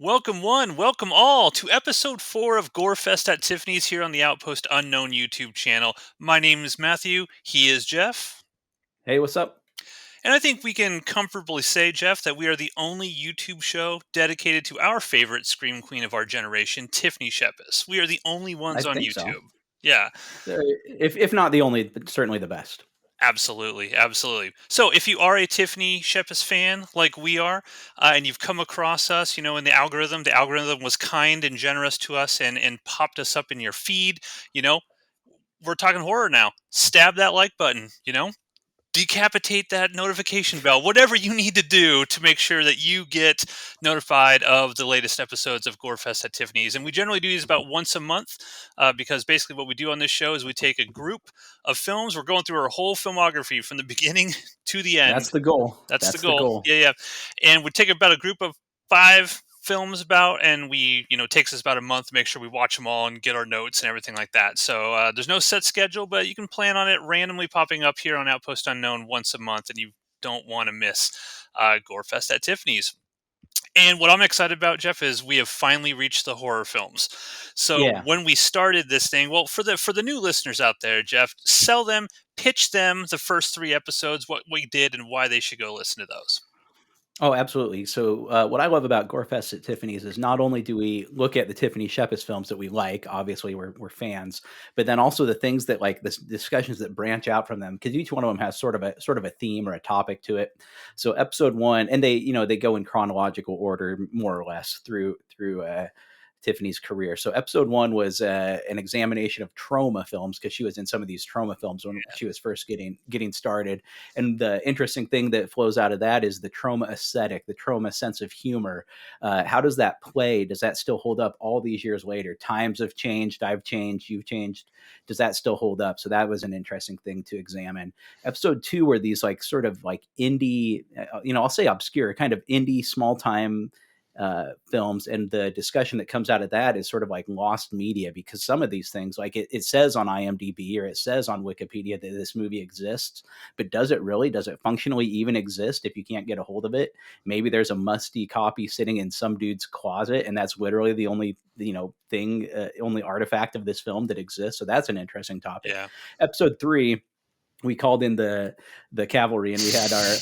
Welcome one, welcome all to episode 4 of GOREFEST at Tiffany's here on the Outpost Unknown YouTube channel. My name is Matthew, he is Jeff, Hey, what's up? and I think we can comfortably say, Jeff, that we are the only YouTube show dedicated to our favorite Scream Queen of our generation, Tiffany Shepis. We are the only I ones on think so. YouTube. Yeah, If not the only, but certainly the best. absolutely, absolutely. So, if you are a Tiffany Shepis fan like we are, and you've come across us, in the algorithm was kind and generous to us and popped us up in your feed. You know, we're talking horror now. Stab that like button. Decapitate that notification bell. Whatever you need to do to make sure that you get notified of the latest episodes of GoreFest at Tiffany's. And we generally do these about once a month because basically what we do on this show is we take a group of films. We're going through our whole filmography from the beginning to the That's end. the goal. That's the That's the goal. goal. Yeah. And we take about a group of 5 films about, and it takes us about a month to make sure we watch them all and get our notes and everything like that. So there's no set schedule, but you can plan on it randomly popping up here on Outpost Unknown once a month, and you don't want to miss GoreFest at Tiffany's. And what I'm excited about, Jeff, is we have finally reached the horror films. So Yeah. when we started this thing, well, for the new listeners out there, Jeff, pitch them the first 3 episodes, what we did, and why they should go listen to those. Oh, absolutely. So, what I love about Gorefest at Tiffany's is not only do we look at the Tiffany Shepis films that we like, obviously we're fans, but then also the things that like the discussions that branch out from them, because each one of them has sort of a theme or a topic to it. So, episode one, and they go in chronological order more or less through Tiffany's career. So episode one was an examination of trauma films because she was in some of these trauma films when she was first getting started. And the interesting thing that flows out of that is the trauma aesthetic, the trauma sense of humor. How does that play? Does that still hold up all these years later? Times have changed. I've changed. You've changed. Does that still hold up? So that was an interesting thing to examine. Episode two were these like sort of like indie, I'll say obscure, kind of indie, small time films, and the discussion that comes out of that is sort of like lost media, because some of these things, like it says on IMDb or it says on Wikipedia that this movie exists, but does it functionally even exist if you can't get a hold of it? Maybe there's a musty copy sitting in some dude's closet, and that's literally the only thing, only artifact of this film that exists. So that's an interesting topic. Yeah. Episode 3, we called in the cavalry, and we had our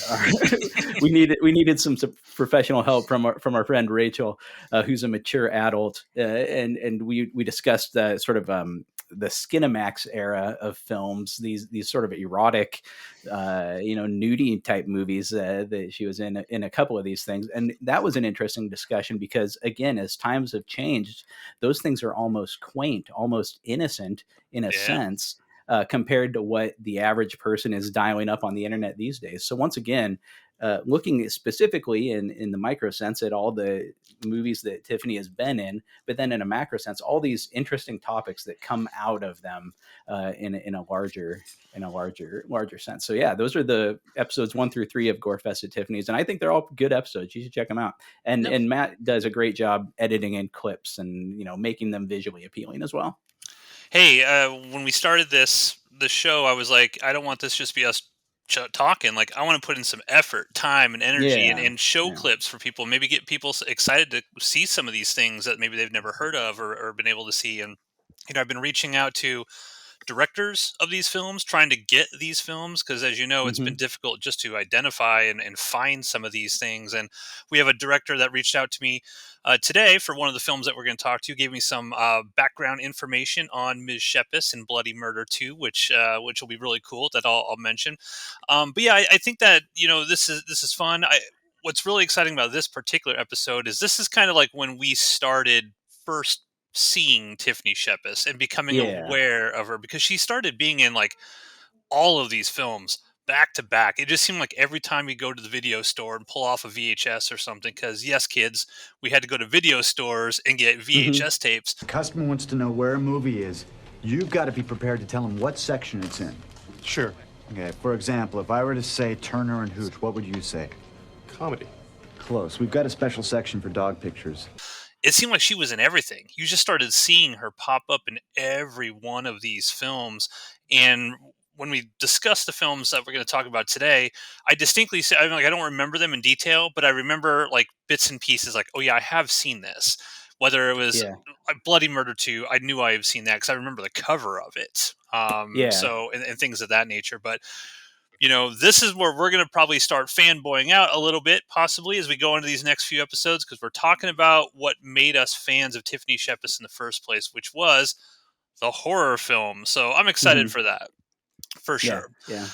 we needed some professional help from our friend Rachel, who's a mature adult, and we discussed sort of the Skinamax era of films, these sort of erotic, nudie type movies that she was in a couple of these things. And that was an interesting discussion because, again, as times have changed, those things are almost quaint, almost innocent in a sense, compared to what the average person is dialing up on the internet these days. So once again, looking specifically in the micro sense at all the movies that Tiffany has been in, but then in a macro sense, all these interesting topics that come out of them in a larger sense. So yeah, those are the episodes 1 through 3 of GoreFest at Tiffany's, and I think they're all good episodes. You should check them out. And Matt does a great job editing in clips and making them visually appealing as well. Hey, when we started the show, I was like, I don't want this just be us talking. Like, I want to put in some effort, time, and energy, and show clips for people. Maybe get people excited to see some of these things that maybe they've never heard of or been able to see. And I've been reaching out to directors of these films, trying to get these films, because as you know, it's been difficult just to identify and find some of these things. And we have a director that reached out to me today for one of the films that we're going to talk to, gave me some background information on Ms. Shepis and Bloody Murder 2, which will be really cool, that I'll mention. But yeah, I think that this is fun. What's really exciting about this particular episode is this is kind of like when we started first seeing Tiffany Shepis and becoming aware of her, because she started being in like all of these films back to back. It just seemed like every time we go to the video store and pull off a VHS or something, because yes, kids, we had to go to video stores and get VHS tapes. The customer wants to know where a movie is. You've got to be prepared to tell him what section it's in. Sure. Okay, for example, if I were to say Turner and Hooch, what would you say? Comedy. Close. We've got a special section for dog pictures. It seemed like she was in everything. You just started seeing her pop up in every one of these films. And when we discuss the films that we're going to talk about today, I distinctly say, I don't remember them in detail, but I remember like bits and pieces like, oh yeah, I have seen this. Whether it was Bloody Murder 2, I knew I have seen that because I remember the cover of it. So, and things of that nature. But, this is where we're going to probably start fanboying out a little bit, possibly, as we go into these next few episodes, because we're talking about what made us fans of Tiffany Shepis in the first place, which was the horror film. So I'm excited for that, for sure. Yeah.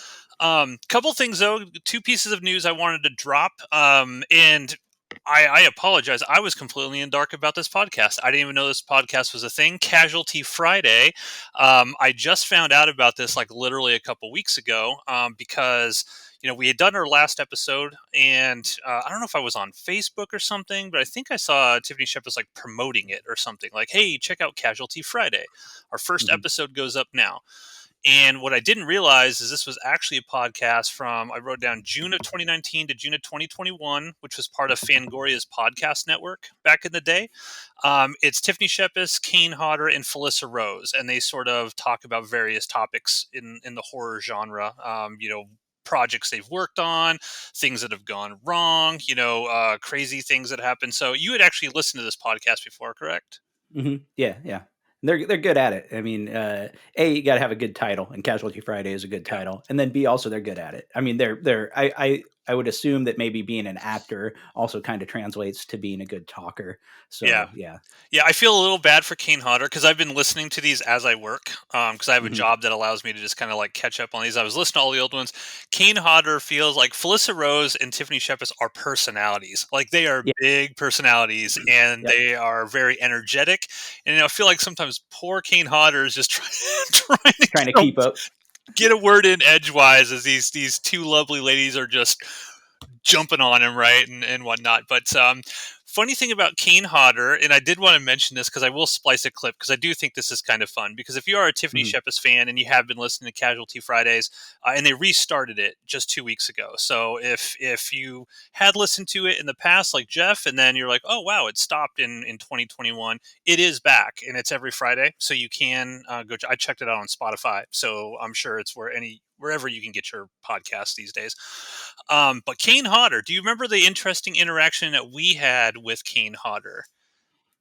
Couple things, though. 2 pieces of news I wanted to drop. And I apologize. I was completely in the dark about this podcast. I didn't even know this podcast was a thing. Casualty Friday. I just found out about this like literally a couple weeks ago because we had done our last episode, and I don't know if I was on Facebook or something, but I think I saw Tiffany Shepis like promoting it or something like, hey, check out Casualty Friday. Our first episode goes up now. And what I didn't realize is this was actually a podcast from, I wrote down June of 2019 to June of 2021, which was part of Fangoria's podcast network back in the day. It's Tiffany Shepis, Kane Hodder, and Felissa Rose. And they sort of talk about various topics in the horror genre, projects they've worked on, things that have gone wrong, crazy things that happen. So you had actually listened to this podcast before, correct? Mm-hmm. Yeah. They're good at it. I mean, A, you got to have a good title, and Casualty Friday is a good title, and then B, also they're good at it. I mean, I would assume that maybe being an actor also kind of translates to being a good talker. So yeah. I feel a little bad for Kane Hodder because I've been listening to these as I work because I have a job that allows me to just kind of like catch up on these. I was listening to all the old ones. Kane Hodder feels like Felissa Rose and Tiffany Shepis are personalities. Like they are big personalities, and they are very energetic. And I feel like sometimes poor Kane Hodder is just trying to keep up. Get a word in edgewise as these 2 lovely ladies are just jumping on him, right, and whatnot. But funny thing about Kane Hodder, and I did want to mention this because I will splice a clip because I do think this is kind of fun. Because if you are a Tiffany Shepis fan and you have been listening to Casualty Fridays, and they restarted it just 2 weeks ago, so if you had listened to it in the past, like Jeff, and then you're like, oh wow, it stopped in 2021, it is back, and it's every Friday, so you can go. I checked it out on Spotify, so I'm sure it's wherever you can get your podcasts these days. But Kane Hodder, do you remember the interesting interaction that we had with Kane Hodder?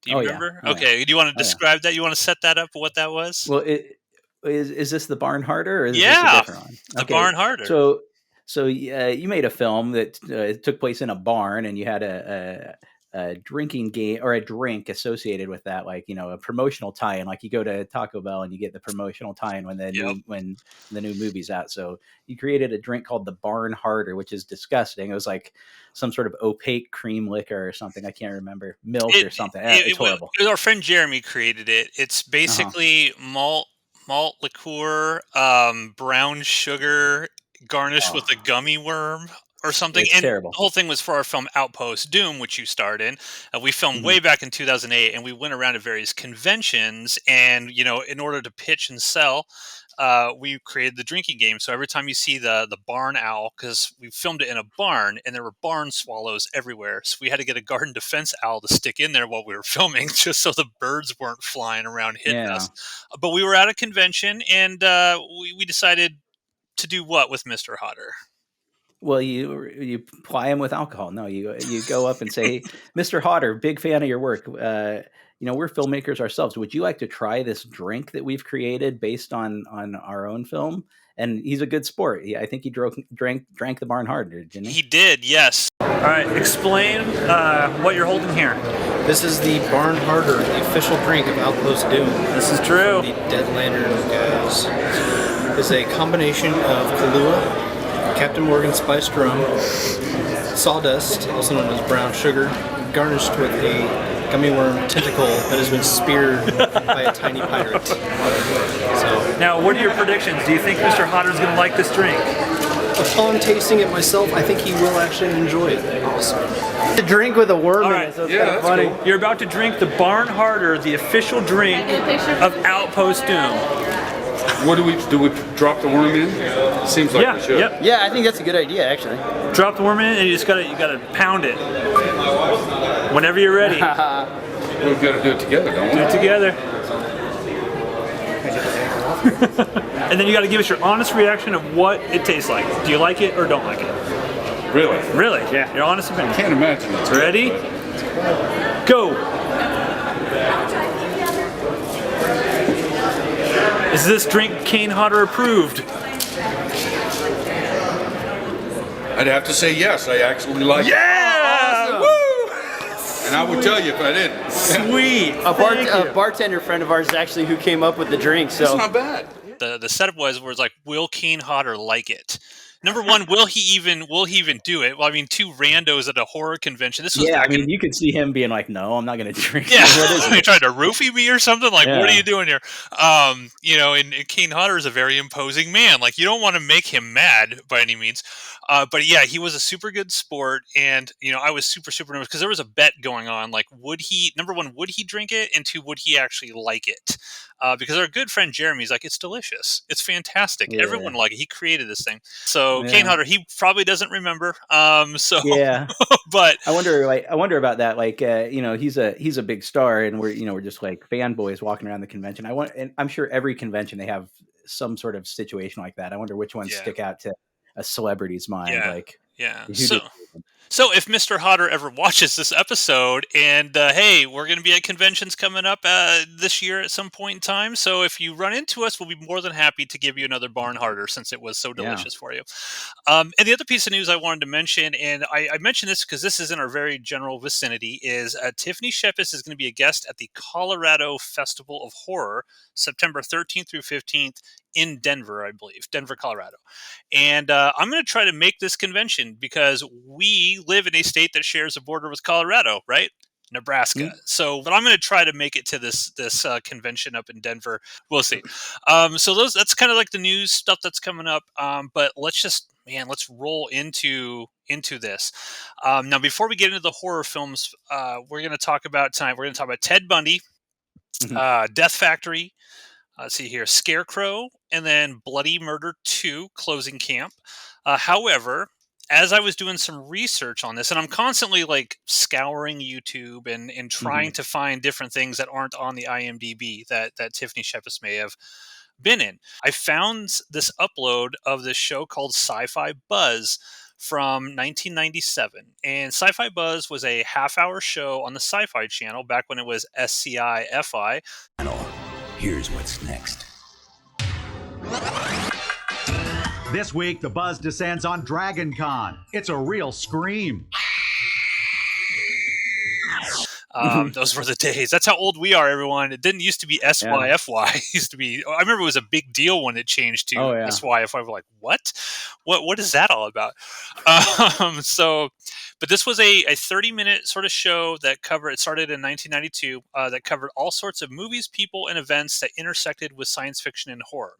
Do you remember? Yeah. Okay. Do you want to describe that? You want to set that up, what that was? Well, is this the Barn Harder, or is this a different one? The Barn Harder. So you made a film that took place in a barn, and you had a drinking game or a drink associated with that, like a promotional tie-in. Like you go to Taco Bell and you get the promotional tie-in when the new movie's out. So you created a drink called the Barn Harder, which is disgusting. It was like some sort of opaque cream liquor or something. I can't remember, milk or something. It's horrible. Our friend Jeremy created it. It's basically malt liqueur, brown sugar garnished with a gummy worm or something. It's terrible. The whole thing was for our film Outpost Doom, which you starred in. We filmed way back in 2008, and we went around to various conventions, and in order to pitch and sell, we created the drinking game. So every time you see the barn owl, because we filmed it in a barn and there were barn swallows everywhere, so we had to get a garden defense owl to stick in there while we were filming, just so the birds weren't flying around hitting us. But we were at a convention, and we decided to do what with Mr. Hodder? Well, you ply him with alcohol. No, you go up and say, Mr. Hodder, big fan of your work. We're filmmakers ourselves. Would you like to try this drink that we've created based on our own film? And he's a good sport. I think he drank the Barn Harder, didn't he? He did, yes. All right, explain what you're holding here. This is the Barn Harder, the official drink of Outpost Doom. This is true. The Dead Lantern guys. It's a combination of Kahlua, Captain Morgan spiced rum, sawdust, also known as brown sugar, garnished with a gummy worm tentacle that has been speared by a tiny pirate. So, now, what are your predictions? Do you think Mr. Hodder's going to like this drink? Upon tasting it myself, I think he will actually enjoy it. Awesome. The drink with a worm in it, so it's kind of funny. Cool. You're about to drink the Barn Harder, the official drink of Outpost Doom. What do we drop the worm in? Seems like we should. Yep. Yeah, I think that's a good idea, actually. Drop the worm in, and you gotta pound it. Whenever you're ready. We've got to do it together, don't we? Do it together. And then you got to give us your honest reaction of what it tastes like. Do you like it or don't like it? Really? Really? Yeah. Your honest opinion. I can't imagine it's ready? Go. Is this drink Kane Hodder approved? I'd have to say yes. I actually like it. Yeah! Woo! And I would tell you if I didn't. Sweet. A bartender friend of ours is actually who came up with the drink. So it's not bad. The setup was like, will Kane Hodder like it? Number one, will he even do it? Well, I mean, two randos at a horror convention. This was I mean, you could see him being like, "No, I'm not going to drink." Yeah, he tried to roofie me or something. Like, what are you doing here? And Kane Hodder is a very imposing man. Like, you don't want to make him mad by any means. But yeah, he was a super good sport, and I was super nervous because there was a bet going on. Like, would he drink it, and two, would he actually like it? Because our good friend Jeremy's like, it's delicious, it's fantastic, everyone liked it. He created this thing. So Kane Hodder, he probably doesn't remember. But I wonder about that. Like, he's a big star, and we're just like fanboys walking around the convention. And I'm sure every convention they have some sort of situation like that. I wonder which ones stick out to a celebrity's mind. So if Mr. Hodder ever watches this episode, and hey, we're going to be at conventions coming up this year at some point in time. So if you run into us, we'll be more than happy to give you another Barn Harder since it was so delicious for you. And the other piece of news I wanted to mention, and I mentioned this because this is in our very general vicinity, is Tiffany Shepis is going to be a guest at the Colorado Festival of Horror, September 13th through 15th in Denver, I believe, Denver, Colorado. And I'm going to try to make this convention because we live in a state that shares a border with Colorado, right? Nebraska. Mm-hmm. So, but I'm going to try to make it to this convention up in Denver. We'll see. So that's kind of like the news stuff that's coming up. But let's roll into this. Now, before we get into the horror films, we're going to talk about Ted Bundy, Death Factory. Let's see here, Scarecrow, and then Bloody Murder 2, Closing Camp. However, as I was doing some research on this, and I'm constantly like scouring YouTube and trying to find different things that aren't on the iMDb that Tiffany Shepis may have been in, I found this upload of this show called Sci-Fi Buzz from 1997. And Sci-Fi Buzz was a half-hour show on the Sci-Fi Channel back when it was SCI-FI. Here's what's next. This week, the buzz descends on Dragon Con. It's a real scream. Those were the days. That's how old we are, everyone. It didn't used to be SYFY. It used to be. I remember it was a big deal when it changed to SYFY. We're like, what? What is that all about? But this was a 30-minute sort of show that covered. It started in 1992. That covered all sorts of movies, people, and events that intersected with science fiction and horror.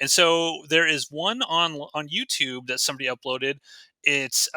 And so there is one on YouTube that somebody uploaded. It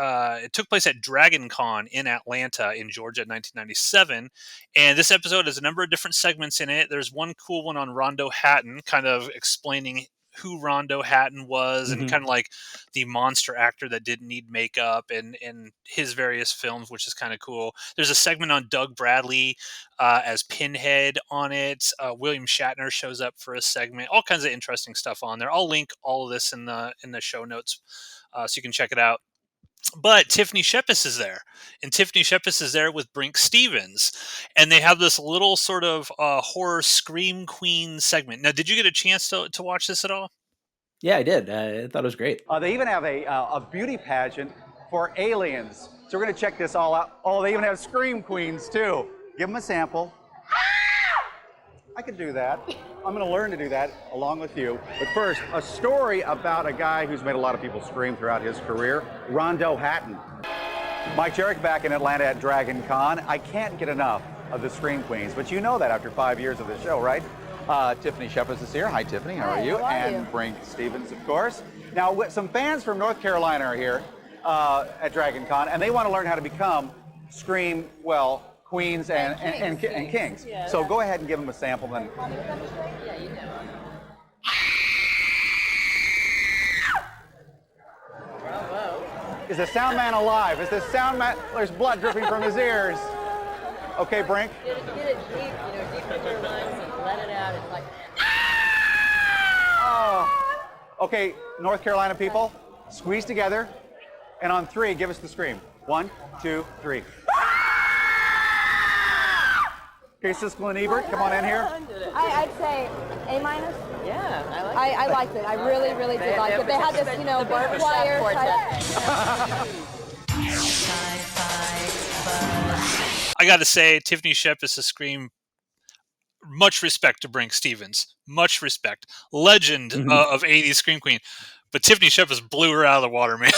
took place at Dragon Con in Atlanta in Georgia in 1997. And this episode has a number of different segments in it. There's one cool one on Rondo Hatton, kind of explaining who Rondo Hatton was and kind of like the monster actor that didn't need makeup and his various films, which is kind of cool. There's a segment on Doug Bradley as Pinhead on it. William Shatner shows up for a segment. All kinds of interesting stuff on there. I'll link all of this in the show notes so you can check it out. But Tiffany Shepis is there, and Tiffany Shepis is there with Brink Stevens, and they have this little sort of horror scream queen segment. Now, did you get a chance to watch this at all? Yeah, I did. I thought it was great. They even have a beauty pageant for aliens. So we're going to check this all out. Oh, they even have scream queens, too. Give them a sample. I could do that. I'm going to learn to do that along with you. But first, a story about a guy who's made a lot of people scream throughout his career, Rondo Hatton. Mike Jarek back in Atlanta at Dragon Con. I can't get enough of the Scream Queens, but you know that after 5 years of the show, right? Tiffany Shepis is here. Hi, Tiffany. How are you? And Brink Stevens, of course. Now, some fans from North Carolina are here at Dragon Con, and they want to learn how to become Scream, queens and kings. Yeah, so go ahead and give them a sample then. Yeah, you know. Bravo. Is the sound man alive? Is the sound man, there's blood dripping from his ears. Okay, Brink. Get it deep, deep into your lungs and let it out. It's like, Okay, North Carolina people, squeeze together, and on 3, give us the scream. 1, 2, 3. Okay, Siskel and Ebert, come on in here. I'd say A-. Yeah, I liked it. I really, really did like it. They had this, barbed wire I got to say, Tiffany Shepis has screamed. Much respect to Brink Stevens. Much respect. Legend of 80s Scream Queen. But Tiffany Shepis blew her out of the water, man.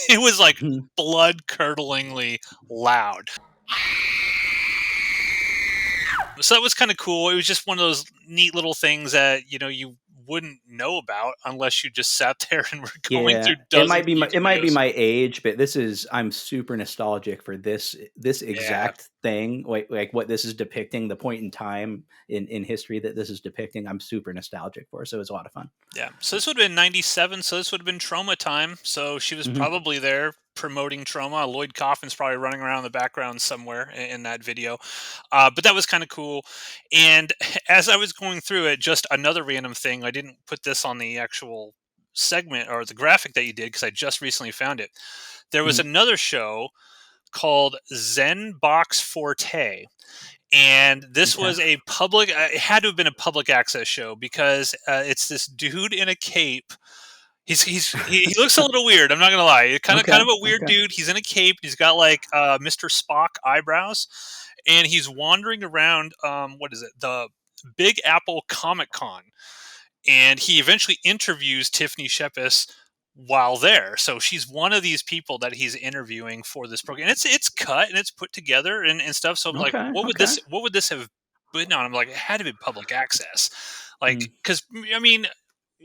It was like blood-curdlingly loud. So that was kind of cool. It was just one of those neat little things that, you wouldn't know about unless you just sat there and were going through dozens it might be my age, but I'm super nostalgic for this exact thing, like what this is depicting, the point in time in history that this is depicting. I'm super nostalgic for, so it was a lot of fun. Yeah. So this would have been 97, so this would have been Trauma time. So she was probably there promoting Trauma. Lloyd Kaufman's probably running around in the background somewhere in that video. But that was kind of cool. And as I was going through it, just another random thing, I didn't put this on the actual segment or the graphic that you did because I just recently found it. There was another show called Zen Box Forte. And this was a public, it had to have been a public access show because it's this dude in a cape. He looks a little weird. I'm not gonna lie. Kind of a weird dude. He's in a cape. He's got like Mr. Spock eyebrows, and he's wandering around. What is it? The Big Apple Comic Con, and he eventually interviews Tiffany Shepis while there. So she's one of these people that he's interviewing for this program. And it's cut and it's put together and stuff. So I'm like, what would this have been on? I'm like, it had to be public access. Like, because I mean,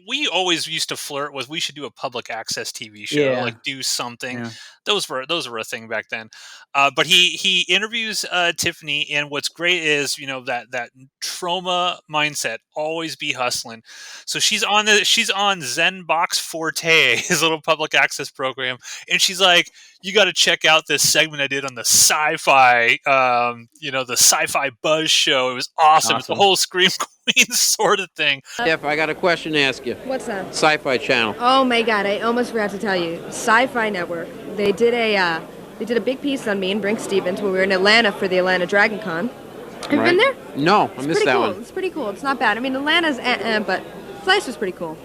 we always used to flirt with we should do a public access TV show, like do something. Yeah. Those were a thing back then. But he interviews Tiffany, and what's great is that trauma mindset, always be hustling. So she's on Zen Box Forte, his little public access program, and she's like, you got to check out this segment I did on the sci-fi, the sci-fi buzz show. It was awesome. It's the whole Scream Queen sort of thing. Jeff, I got a question to ask you. What's that? Sci-Fi Channel. Oh my God, I almost forgot to tell you. Sci-Fi Network. They did a big piece on me and Brink Stevens when we were in Atlanta for the Atlanta Dragon Con. Have you been there? No, I missed that one. It's pretty cool. It's not bad. I mean, Atlanta's but Slice was pretty cool.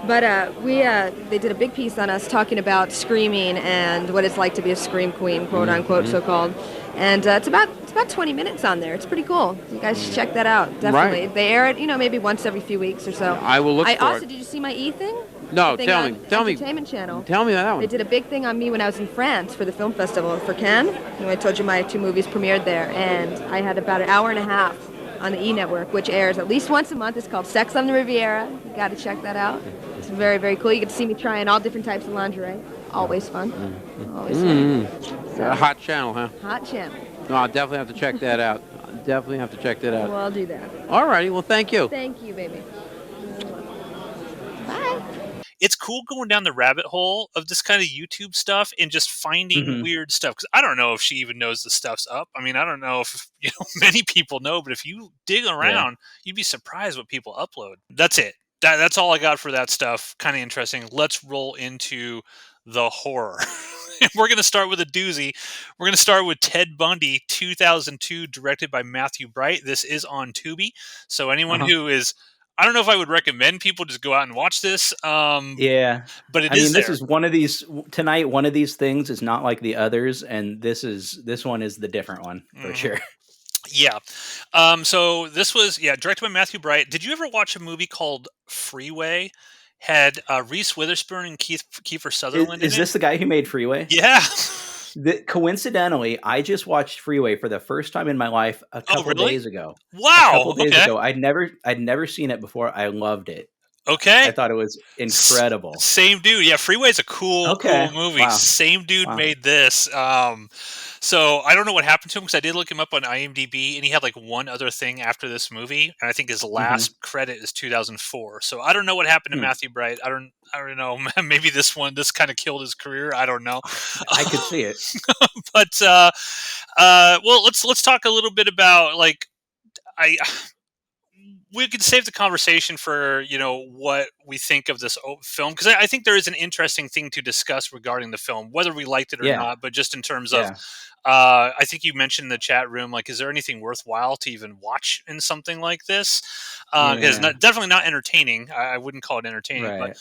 But they did a big piece on us talking about screaming and what it's like to be a scream queen, quote unquote, so called. And it's about 20 minutes on there. It's pretty cool. You guys should check that out. Definitely. Right. They air it, maybe once every few weeks or so. I will look for it. Did you see my E thing? No, tell me. Entertainment Channel. Tell me that one. They did a big thing on me when I was in France for the film festival for Cannes. I told you my 2 movies premiered there, and I had about an hour and a half on the E Network, which airs at least once a month. It's called Sex on the Riviera. You got to check that out. It's very, very cool. You get to see me trying all different types of lingerie. Always fun. Always fun. So, a hot channel, huh? Hot channel. No, I'll definitely have to check that out. Well, I'll do that. All righty. Well, thank you. Thank you, baby. Bye. It's cool going down the rabbit hole of this kind of YouTube stuff and just finding weird stuff. Because I don't know if she even knows the stuff's up. I mean, I don't know if many people know, but if you dig around, you'd be surprised what people upload. That's it. That's all I got for that stuff. Kind of interesting. Let's roll into the horror. We're going to start with a doozy. We're going to start with Ted Bundy, 2002, directed by Matthew Bright. This is on Tubi. So anyone who is... I don't know if I would recommend people just go out and watch this. But this is one of these tonight. One of these things is not like the others, and this one is the different one for sure. Yeah. So this was directed by Matthew Bright. Did you ever watch a movie called Freeway? Had Reese Witherspoon and Kiefer Sutherland in it? Is this the guy who made Freeway? Yeah. Coincidentally, I just watched Freeway for the first time in my life a couple days ago. Wow. A couple days ago. I'd never seen it before. I loved it. Okay. I thought it was incredible. Same dude. Yeah, Freeway's a cool movie. Wow. Same dude made this. So I don't know what happened to him because I did look him up on iMDb, and he had like one other thing after this movie, and I think his last credit is 2004. So I don't know what happened to Matthew Bright. I don't know. Maybe this kind of killed his career. I don't know. I could see it. But well, let's talk a little bit about we could save the conversation for, what we think of this film, because I think there is an interesting thing to discuss regarding the film, whether we liked it or Yeah. not. But just in terms of, Yeah. I think you mentioned in the chat room, like, is there anything worthwhile to even watch in something like this? Because Yeah. definitely not entertaining. I wouldn't call it entertaining. But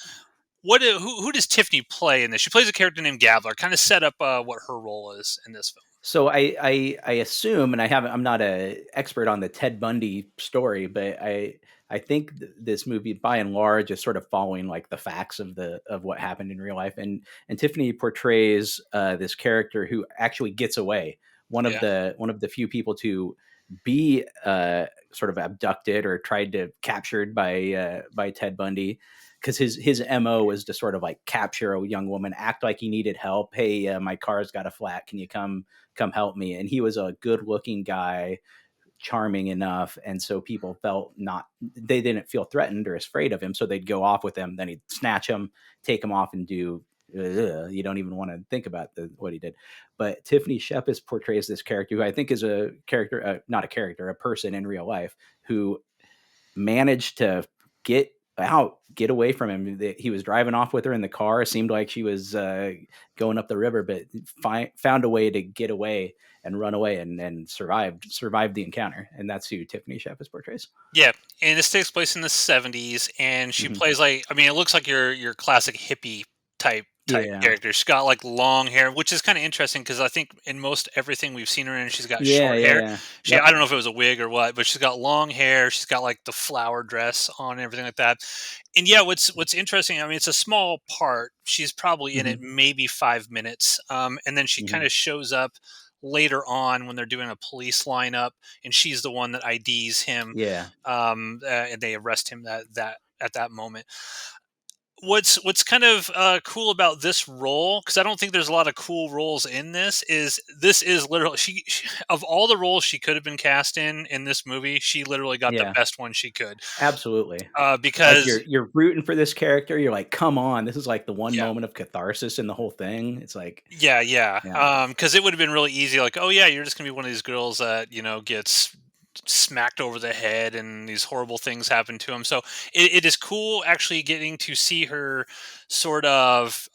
Right. who does Tiffany play in this? She plays a character named Gavlar. Kind of set up what her role is in this film. So I assume, and I'm not a expert on the Ted Bundy story, but I think this movie by and large is sort of following like the facts of what happened in real life, and Tiffany portrays this character who actually gets away, one of the few people to be sort of abducted or tried to captured by Ted Bundy. Because his MO was to sort of like capture a young woman, act like he needed help. Hey, my car's got a flat. Can you come help me? And he was a good looking guy, charming enough. And so people they didn't feel threatened or afraid of him. So they'd go off with him. Then he'd snatch him, take him off and do, you don't even want to think about what he did. But Tiffany Shepis portrays this character who I think is a character, not a character, a person in real life who managed to get away from him. He was driving off with her in the car. It seemed like she was going up the river, but found a way to get away and run away and survived the encounter. And that's who Tiffany Shepis portrays. Yeah, and this takes place in the 70s, and she plays like, it looks like your classic hippie type character. She's got like long hair, which is kind of interesting because I think in most everything we've seen her in, she's got short hair. I don't know if it was a wig or what, but she's got long hair. She's got like the flower dress on and everything like that. And yeah, what's interesting, it's a small part. She's probably in it maybe 5 minutes, and then she kind of shows up later on when they're doing a police lineup, and she's the one that IDs him. And they arrest him that at that moment. What's kind of cool about this role, because I don't think there's a lot of cool roles in this is literally she of all the roles she could have been cast in this movie, she literally got the best one she could. Absolutely. Because like you're rooting for this character. You're like, come on, this is like the one moment of catharsis in the whole thing. It's like because it would have been really easy, like, oh yeah, you're just gonna be one of these girls that gets smacked over the head and these horrible things happen to him. So it is cool actually getting to see her sort of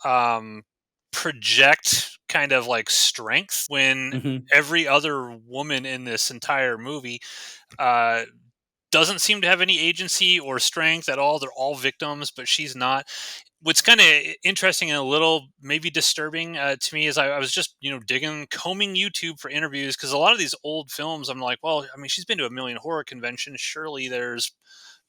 project kind of like strength when every other woman in this entire movie doesn't seem to have any agency or strength at all. They're all victims, but she's not. What's kind of interesting and a little maybe disturbing to me is I was just, combing YouTube for interviews, because a lot of these old films, I'm like, well, she's been to a million horror conventions. Surely there's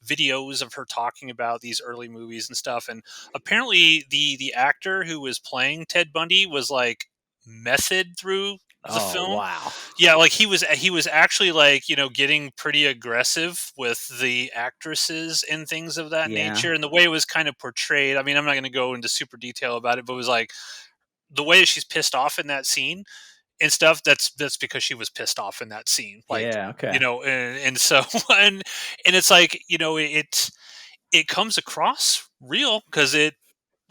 videos of her talking about these early movies and stuff. And apparently the actor who was playing Ted Bundy was like method through the film. Wow. Yeah, like he was actually like, getting pretty aggressive with the actresses and things of that nature. And the way it was kind of portrayed, I'm not going to go into super detail about it, but it was like the way she's pissed off in that scene and stuff, that's because she was pissed off in that scene. Like, and so, and it's like, it comes across real because it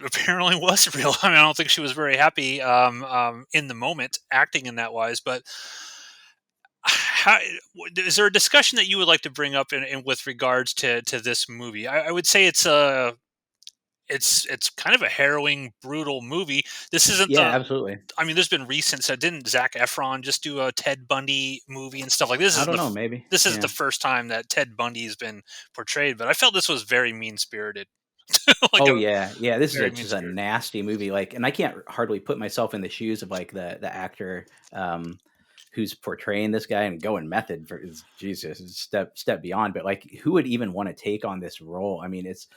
apparently was real. I don't think she was very happy in the moment acting in that wise, but is there a discussion that you would like to bring up in with regards to this movie? I would say it's kind of a harrowing, brutal movie. This isn't absolutely. There's been recent. So didn't Zac Efron just do a Ted Bundy movie and stuff like this? I don't know. Maybe this isn't the first time that Ted Bundy has been portrayed, but I felt this was very mean spirited. This is just a nasty movie. Like, and I can't hardly put myself in the shoes of like the actor who's portraying this guy and going method for Jesus, step beyond. But like, who would even want to take on this role? It's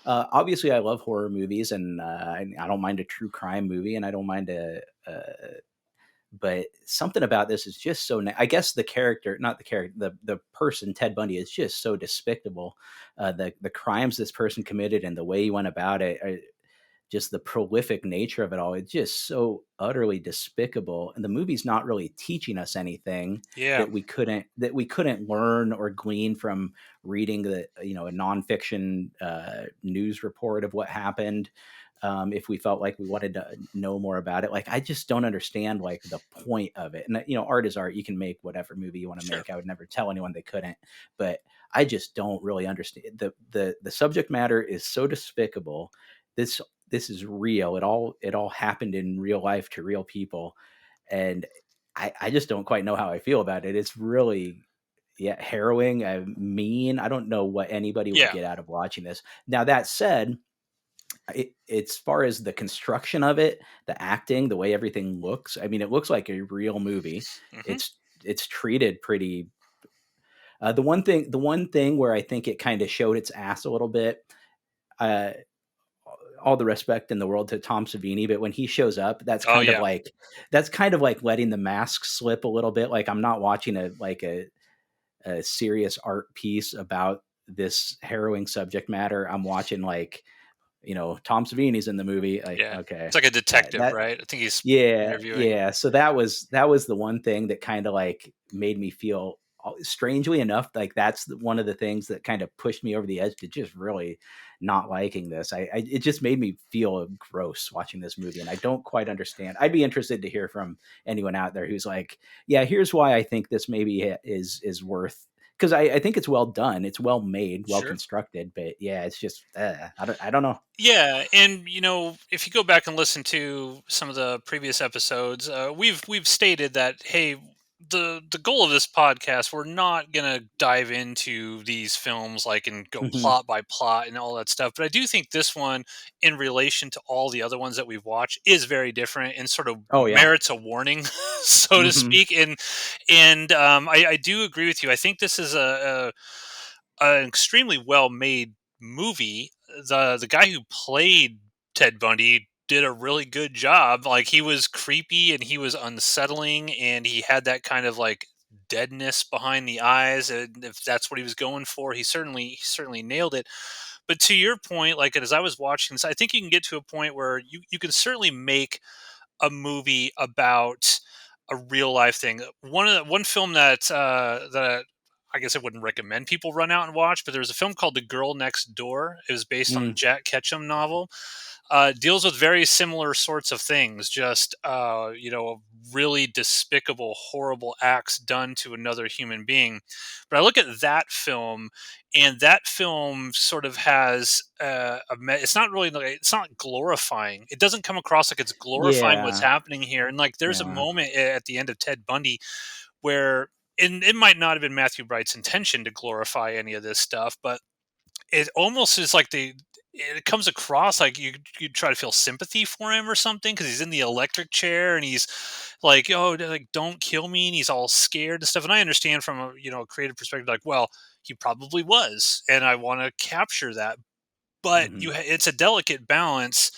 obviously I love horror movies, and I don't mind a true crime movie, and I don't mind but something about this is just so. I guess the character, not the character, the person Ted Bundy is just so despicable. The crimes this person committed and the way he went about it, just the prolific nature of it all. It's just so utterly despicable. And the movie's not really teaching us anything that we couldn't learn or glean from reading a nonfiction news report of what happened. if we felt like we wanted to know more about it. Like, I just don't understand like the point of it. And art is art. You can make whatever movie you want to make. I would never tell anyone they couldn't, but I just don't really understand the subject matter is so despicable. This is real. It all happened in real life to real people. And I just don't quite know how I feel about it. It's really, harrowing, mean. I don't know what anybody would get out of watching this. Now, that said, as far as the construction of it, the acting, the way everything looks, I mean, it looks like a real movie. It's treated pretty. The one thing where I think it kind of showed its ass a little bit, all the respect in the world to Tom Savini, but when he shows up, that's kind of like letting the mask slip a little bit. Like, I'm not watching a serious art piece about this harrowing subject matter. I'm watching Tom Savini's in the movie. Like, okay, it's like a detective, right? I think he's interviewing. Yeah. So that was the one thing that kind of like made me feel, strangely enough, like that's one of the things that kind of pushed me over the edge to just really not liking this. It just made me feel gross watching this movie, and I don't quite understand. I'd be interested to hear from anyone out there who's like, yeah, here's why I think this maybe is worth. Because I think it's well done, it's well made, well constructed, but it's just I don't know. Yeah, and if you go back and listen to some of the previous episodes, we've stated that, hey, the goal of this podcast, we're not gonna dive into these films and go plot by plot and all that stuff. But I do think this one, in relation to all the other ones that we've watched, is very different and sort of merits a warning, so to speak. And I do agree with you. I think this is an extremely well made movie. The guy who played Ted Bundy did a really good job. Like, he was creepy and he was unsettling, and he had that kind of deadness behind the eyes, and if that's what he was going for, he certainly nailed it. But to your point, as I was watching this, I think you can get to a point where you can certainly make a movie about a real life thing. One film that I guess I wouldn't recommend people run out and watch, but there was a film called The Girl Next Door. It was based on a Jack Ketchum novel. Deals with very similar sorts of things, just really despicable, horrible acts done to another human being. But I look at that film, and that film sort of has it's not really it's not glorifying. It doesn't come across like it's glorifying what's happening here. And there's a moment at the end of Ted Bundy where, and it might not have been Matthew Bright's intention to glorify any of this stuff, but it almost is like it comes across like you try to feel sympathy for him or something, because he's in the electric chair and he's like, oh, don't kill me, and he's all scared and stuff. And I understand from a creative perspective, well, he probably was, and I want to capture that. But it's a delicate balance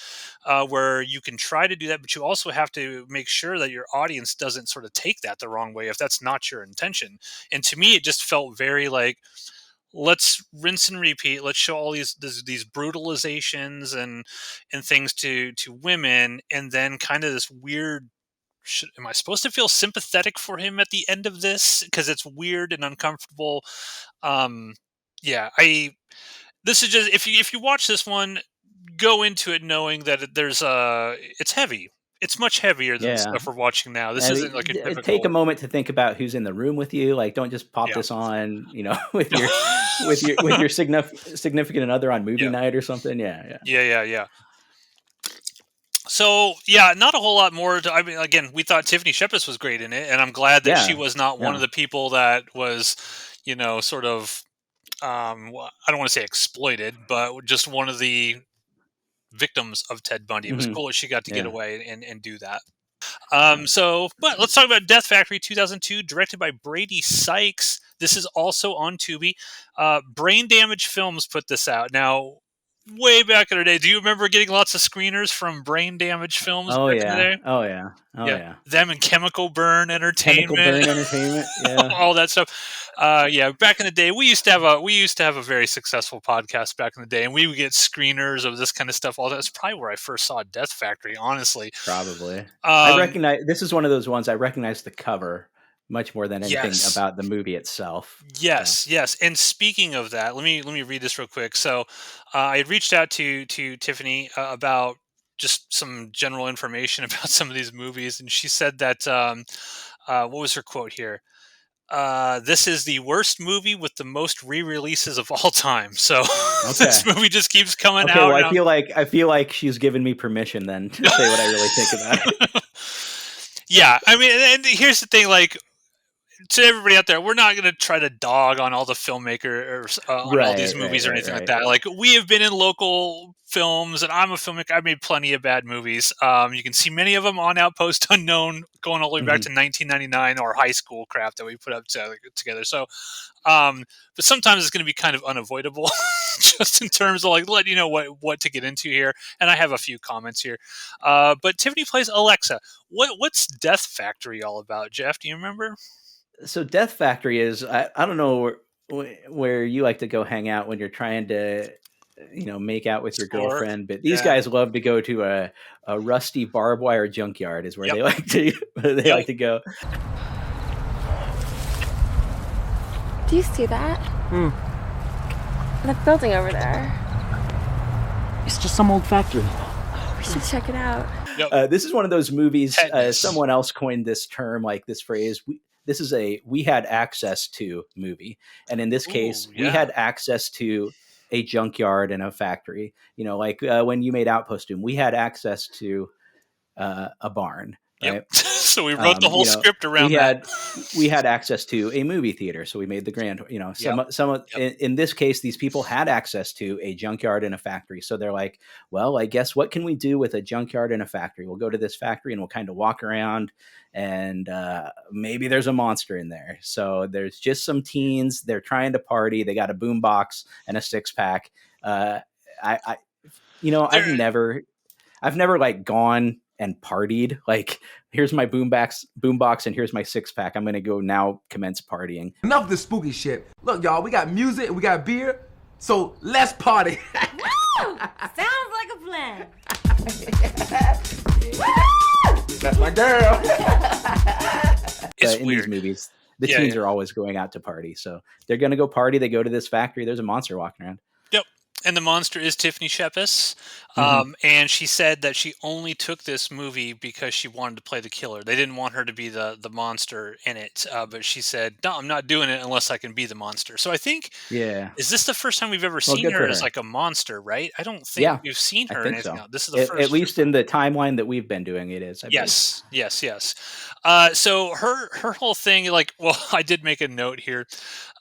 where you can try to do that, but you also have to make sure that your audience doesn't sort of take that the wrong way if that's not your intention. And to me, it just felt very let's rinse and repeat. Let's show all these brutalizations and things to women, and then kind of this weird. Am I supposed to feel sympathetic for him at the end of this? Because it's weird and uncomfortable. This is just, if you watch this one, go into it knowing that it's heavy. It's much heavier than the stuff we're watching now. This isn't like a typical... Take a moment to think about who's in the room with you. Don't just pop this on, with your with your significant other on movie night or something. Yeah. So not a whole lot more. I mean, again, we thought Tiffany Shepis was great in it, and I'm glad that she was not one of the people that was, sort of, I don't want to say exploited, but just one of the victims of Ted Bundy. It was cool that she got to get away and do that. But let's talk about Death Factory 2002, directed by Brady Sykes. This is also on Tubi. Brain Damage Films put this out. Now, way back in the day, do you remember getting lots of screeners from Brain Damage Films back in the day? Oh yeah. Them and Chemical Burn Entertainment. Yeah. All that stuff. Back in the day, we used to have a very successful podcast back in the day, and we would get screeners of this kind of stuff. All that's probably where I first saw Death Factory, honestly. Probably. I recognize this is one of those ones I recognize the cover much more than anything about the movie itself. Yes. And speaking of that, let me read this real quick. So I had reached out to Tiffany about just some general information about some of these movies, and she said that what was her quote here? This is the worst movie with the most re-releases of all time. So this movie just keeps coming out. Well, I feel like she's given me permission then to say what I really think about it. Yeah, I mean, and here's the thing, like, to everybody out there, we're not going to try to dog on all the filmmakers on all these movies or anything like that. Like, we have been in local films, and I'm a filmmaker. I made plenty of bad movies. You can see many of them on Outpost Unknown, going all the way back to 1999, or high school crap that we put up together. So, but sometimes it's going to be kind of unavoidable, just in terms of like letting you know what to get into here. And I have a few comments here. But Tiffany plays Alexa. What's Death Factory all about, Jeff? Do you remember? So Death Factory is, I don't know where you like to go hang out when you're trying to, make out with your girlfriend, but these guys love to go to a rusty barbed wire junkyard is where they like to go. Do you see that? That building over there. It's just some old factory. We should check it out. This is one of those movies, someone else coined this term, like this phrase, this is a we had access to movie. And in this case, we had access to a junkyard and a factory. Like when you made Outpost Doom, we had access to a barn. Right? So we wrote the whole script around that. We had access to a movie theater, so we made the grand. In this case, these people had access to a junkyard and a factory. So they're like, well, I guess what can we do with a junkyard and a factory? We'll go to this factory and we'll kind of walk around, and maybe there's a monster in there. So there's just some teens. They're trying to party. They got a boombox and a 6-pack. I've never like gone and partied. Like, here's my boombox and here's my 6-pack. I'm gonna go now commence partying. Enough of this spooky shit. Look, y'all, we got music and we got beer, so let's party. Woo! Sounds like a plan. That's my girl. In these movies, the teens are always going out to party. So they're gonna go party. They go to this factory. There's a monster walking around. Yep. And the monster is Tiffany Shepis. And she said that she only took this movie because she wanted to play the killer. They didn't want her to be the monster in it. But she said, no, I'm not doing it unless I can be the monster. So I think, is this the first time we've ever seen her as like a monster, right? I don't think we've seen her in anything else. This is the first. At least in the timeline that we've been doing, it is. Yes. So her whole thing, like, well, I did make a note here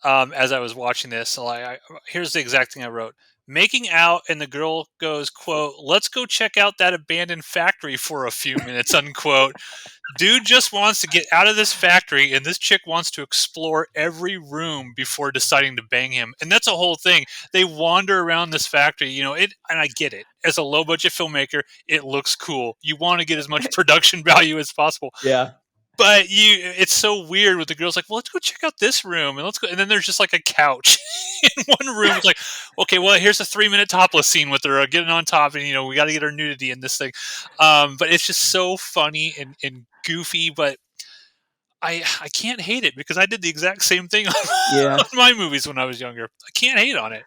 as I was watching this. So here's the exact thing I wrote. Making out, and the girl goes, quote, let's go check out that abandoned factory for a few minutes, unquote. Dude just wants to get out of this factory, and this chick wants to explore every room before deciding to bang him. And that's a whole thing. They wander around this factory, and I get it. As a low-budget filmmaker, it looks cool. You want to get as much production value as possible. Yeah. But it's so weird with the girls like, well, let's go check out this room, and let's go. And then there's just like a couch in one room. It's like, okay, well, here's a 3-minute topless scene with her getting on top, and we got to get her nudity in this thing. But it's just so funny and goofy. But I can't hate it because I did the exact same thing on my movies when I was younger. I can't hate on it.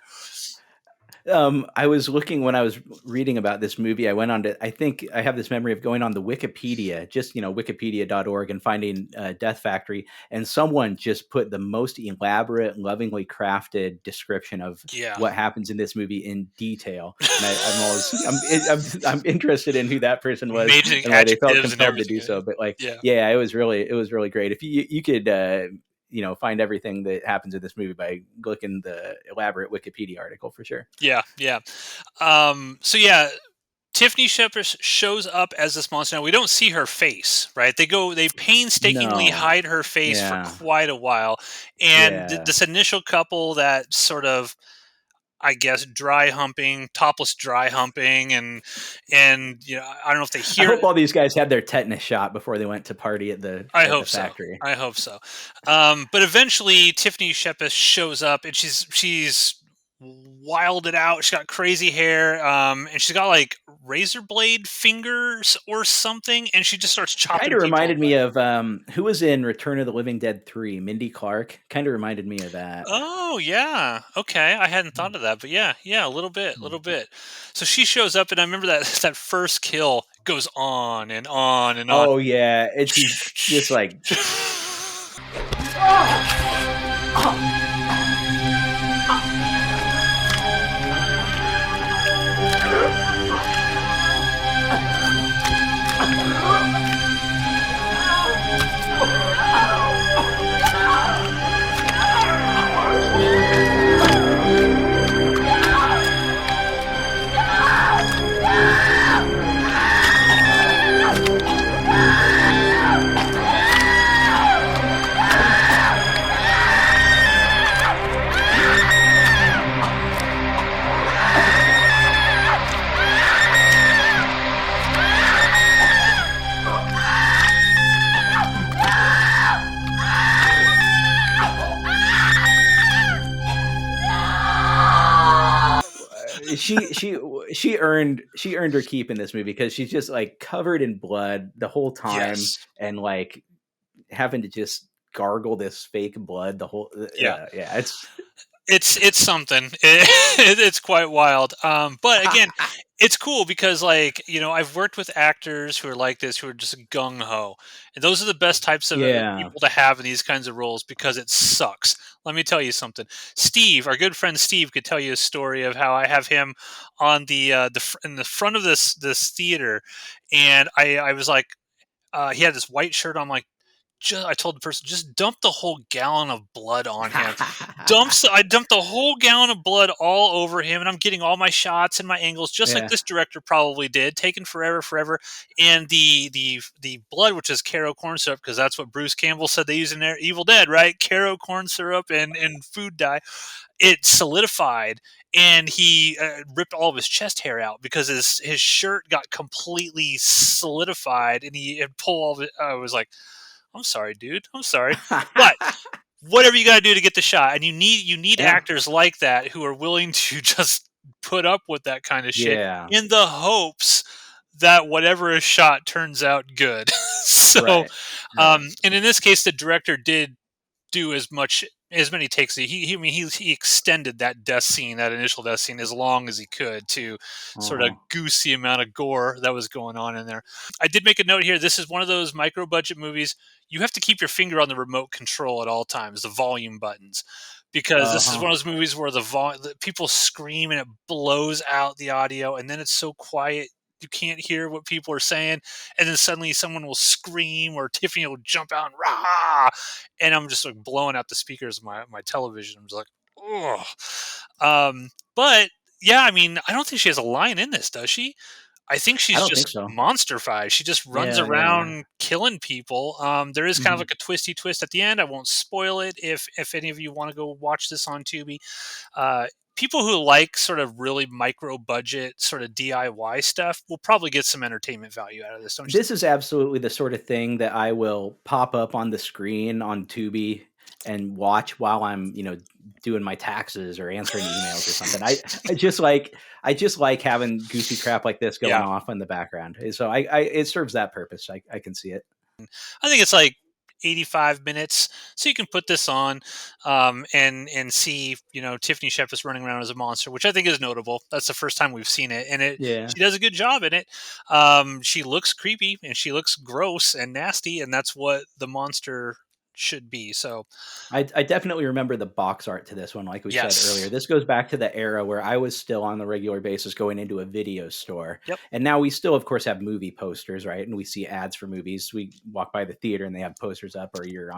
I was looking when I was reading about this movie. I went on to, I think I have this memory of going on the Wikipedia, just, wikipedia.org, and finding Death Factory. And someone just put the most elaborate, lovingly crafted description of what happens in this movie in detail. And I'm interested in who that person was Amazing and why they felt compelled to do so. But it was really great. If you could, find everything that happens in this movie by looking the elaborate Wikipedia article for sure. Yeah. Tiffany Shepis shows up as this monster. Now we don't see her face, right? They painstakingly hide her face for quite a while. And this initial couple that sort of, I guess, topless dry humping, and I don't know if they hear. I hope all these guys had their tetanus shot before they went to party at the factory. I hope so. But eventually, Tiffany Shepis shows up, and she's wilded out. She's got crazy hair, and she's got like razor blade fingers or something, and she just starts chopping Kind of people reminded up. me of who was in Return of the Living Dead 3, Mindy Clark. Kind of reminded me of that. Oh yeah, okay. I hadn't thought of that, but yeah, a little bit. So she shows up, and I remember that that first kill goes on and on and on. Oh yeah, and she's just like. She earned her keep in this movie because she's just like covered in blood the whole time, and like having to just gargle this fake blood the whole. It's something. It's quite wild. But again, it's cool because, like, I've worked with actors who are like this, who are just gung ho, and those are the best types of people to have in these kinds of roles because it sucks. Let me tell you something. Steve, our good friend Steve, could tell you a story of how I have him on in the front of this theater, and I was like, he had this white shirt on, like. I told the person, just dump the whole gallon of blood on him. I dumped the whole gallon of blood all over him, and I'm getting all my shots and my angles, just like this director probably did, taking forever. And the blood, which is Caro corn syrup, because that's what Bruce Campbell said they use in their Evil Dead, right? Caro corn syrup and food dye. It solidified, and he ripped all of his chest hair out because his shirt got completely solidified, and he had pulled all of it. I was like, I'm sorry, dude. I'm sorry. But whatever you got to do to get the shot. And you need actors like that who are willing to just put up with that kind of shit in the hopes that whatever is shot turns out good. So, and in this case, the director did do as many takes. He extended that initial death scene, as long as he could to sort of goose the amount of gore that was going on in there. I did make a note here. This is one of those micro budget movies. You have to keep your finger on the remote control at all times, the volume buttons, because this is one of those movies where the people scream and it blows out the audio, and then it's so quiet you can't hear what people are saying, and then suddenly someone will scream, or Tiffany will jump out and rah, and I'm just like blowing out the speakers of my television. I'm just like, ugh. But yeah, I mean, I don't think she has a line in this, does she? I think she's just monster-fied. She just runs around killing people. There is kind of like a twisty twist at the end. I won't spoil it if any of you want to go watch this on Tubi. People who like sort of really micro budget sort of DIY stuff will probably get some entertainment value out of this. Don't you? This is absolutely the sort of thing that I will pop up on the screen on Tubi and watch while I'm, doing my taxes or answering emails or something. I just like having goofy crap like this going off in the background. So it serves that purpose. I can see it. I think it's like 85 minutes, so you can put this on and see Tiffany Shepis running around as a monster, which I think is notable. That's the first time we've seen it, and she does a good job in it. She looks creepy and she looks gross and nasty, and that's what the monster should be. So I definitely remember the box art to this one, like we said earlier. This goes back to the era where I was still on the regular basis going into a video store. And now we still, of course, have movie posters, right? And we see ads for movies. We walk by the theater and they have posters up, or you're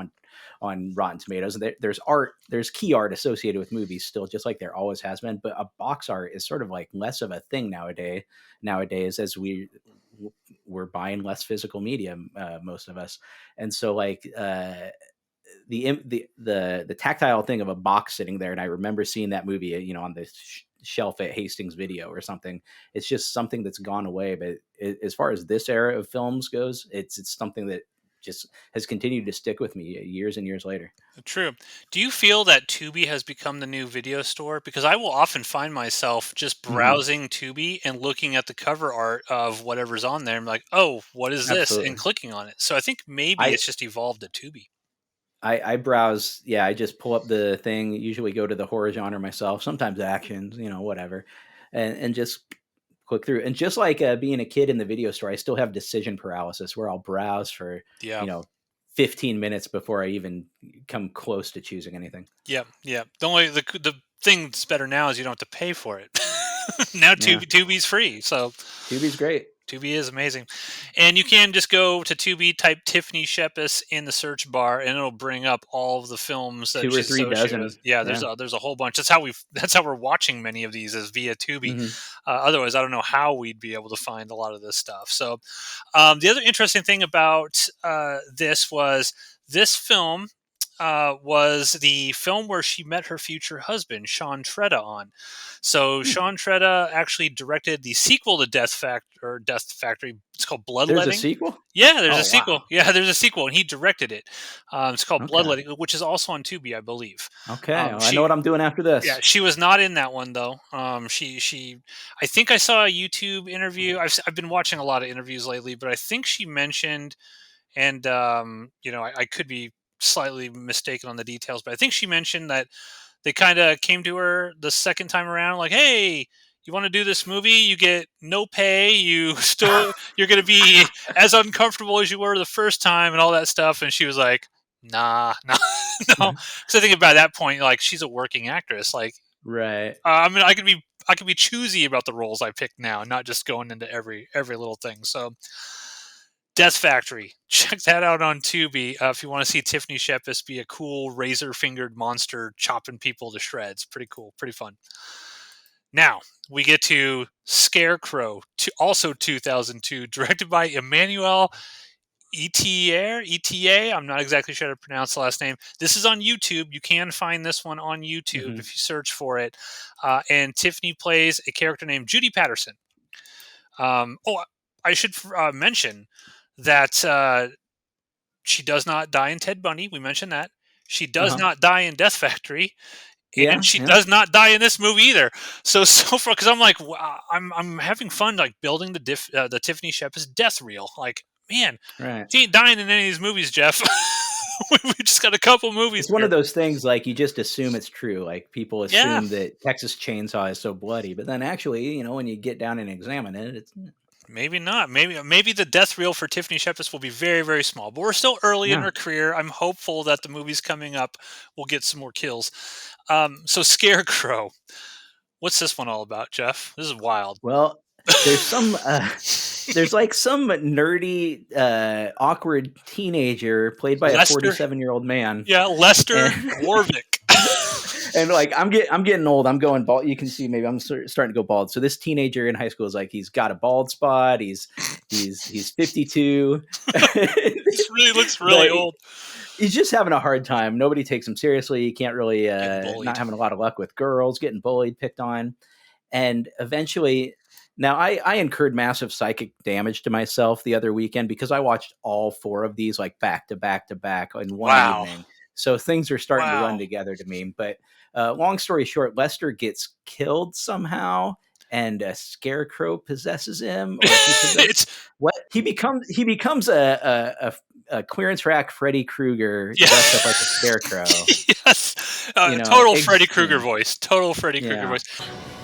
on Rotten Tomatoes. And there's key art associated with movies still, just like there always has been. But a box art is sort of like less of a thing nowadays, as we're buying less physical media, most of us. And so like the tactile thing of a box sitting there, and I remember seeing that movie on the shelf at Hastings Video or something. It's just something that's gone away. But as far as this era of films goes, it's something that just has continued to stick with me years and years later. True. Do you feel that Tubi has become the new video store? Because I will often find myself just Mhm. browsing Tubi and looking at the cover art of whatever's on there. I'm like, oh, what is this? And Absolutely. clicking on it. So I think maybe I it's just evolved at Tubi. I browse, yeah, I just pull up the thing, usually go to the horror genre myself, sometimes actions, whatever, and just click through. And just like being a kid in the video store, I still have decision paralysis where I'll browse for, Yeah. you know, 15 minutes before I even come close to choosing anything. Yeah. Yeah. The thing that's better now is you don't have to pay for it. Now Yeah. Tubi's free. So Tubi's great. Tubi is amazing. And you can just go to Tubi, type Tiffany Shepis in the search bar, and it'll bring up all of the films that 2 or she's 3 associated dozen. with. Yeah, Yeah. there's a whole bunch. That's how we're watching many of these, is via Tubi. Mhm. Otherwise, I don't know how we'd be able to find a lot of this stuff. So, the other interesting thing about this film was the film where she met her future husband, Sean Tretta, on. So Sean Tretta actually directed the sequel to Death Factory. It's called There's a Bloodletting. sequel? Yeah, there's Oh, a sequel. wow. Yeah, there's a sequel, and he directed it. It's called Okay. Bloodletting, which is also on Tubi, I believe. Okay, well, I know what I'm doing after Yeah, this. she was not in that one though. I think I saw a YouTube interview. I've been watching a lot of interviews lately, but I think she mentioned, and I could be slightly mistaken on the details, but I think she mentioned that they kind of came to her the second time around, like, "Hey, you want to do this movie? You get no pay. You're going to be as uncomfortable as you were the first time, and all that stuff." And she was like, "Nah, nah, no." Because I think by that point, like, she's a working actress. Like, Right. I mean, I can be choosy about the roles I pick now, not just going into every little thing. So, Death Factory. Check that out on Tubi if you want to see Tiffany Shepis be a cool razor-fingered monster chopping people to shreds. Pretty cool, pretty fun. Now we get to Scarecrow, also 2002, directed by Emmanuel ETA. I'm not exactly sure how to pronounce the last name. This is on YouTube. You can find this one on YouTube if you search for it. And Tiffany plays a character named Judy Patterson. I should mention that she does not die in Ted Bundy. We mentioned that. She does not die in Death Factory, and she does not die in this movie either. So far, because I'm like, wow, I'm having fun, like, building the Tiffany Shepis death reel. Like, man, Right. she ain't dying in any of these movies, Jeff. we just got a couple movies. It's one of those things, like, you just assume it's true. Like, people Yeah. assume that Texas Chainsaw is so bloody, but then actually, when you get down and examine it, it's Maybe not. Maybe the death reel for Tiffany Shepis will be very, very small. But we're still early in Yeah. her career. I'm hopeful that the movies coming up will get some more kills. So Scarecrow. What's this one all about, Jeff? This is wild. Well, there's some there's like some nerdy, awkward teenager played by a Lester? 47-year-old man. Yeah, Lester Warwick. And like I'm getting old. I'm going bald. You can see maybe I'm starting to go bald. So this teenager in high school is like, he's got a bald spot. He's 52. This really looks really old. He's just having a hard time. Nobody takes him seriously. He can't really not having a lot of luck with girls, getting bullied, picked on. And eventually, now I incurred massive psychic damage to myself the other weekend because I watched all 4 of these like back to back to back in one evening. So things are starting to run together to me. But long story short, Lester gets killed somehow, and a scarecrow possesses him. Or he becomes a clearance rack Freddy Krueger dressed up like a scarecrow. Yes, total Freddy Krueger voice. Total Freddy Krueger voice.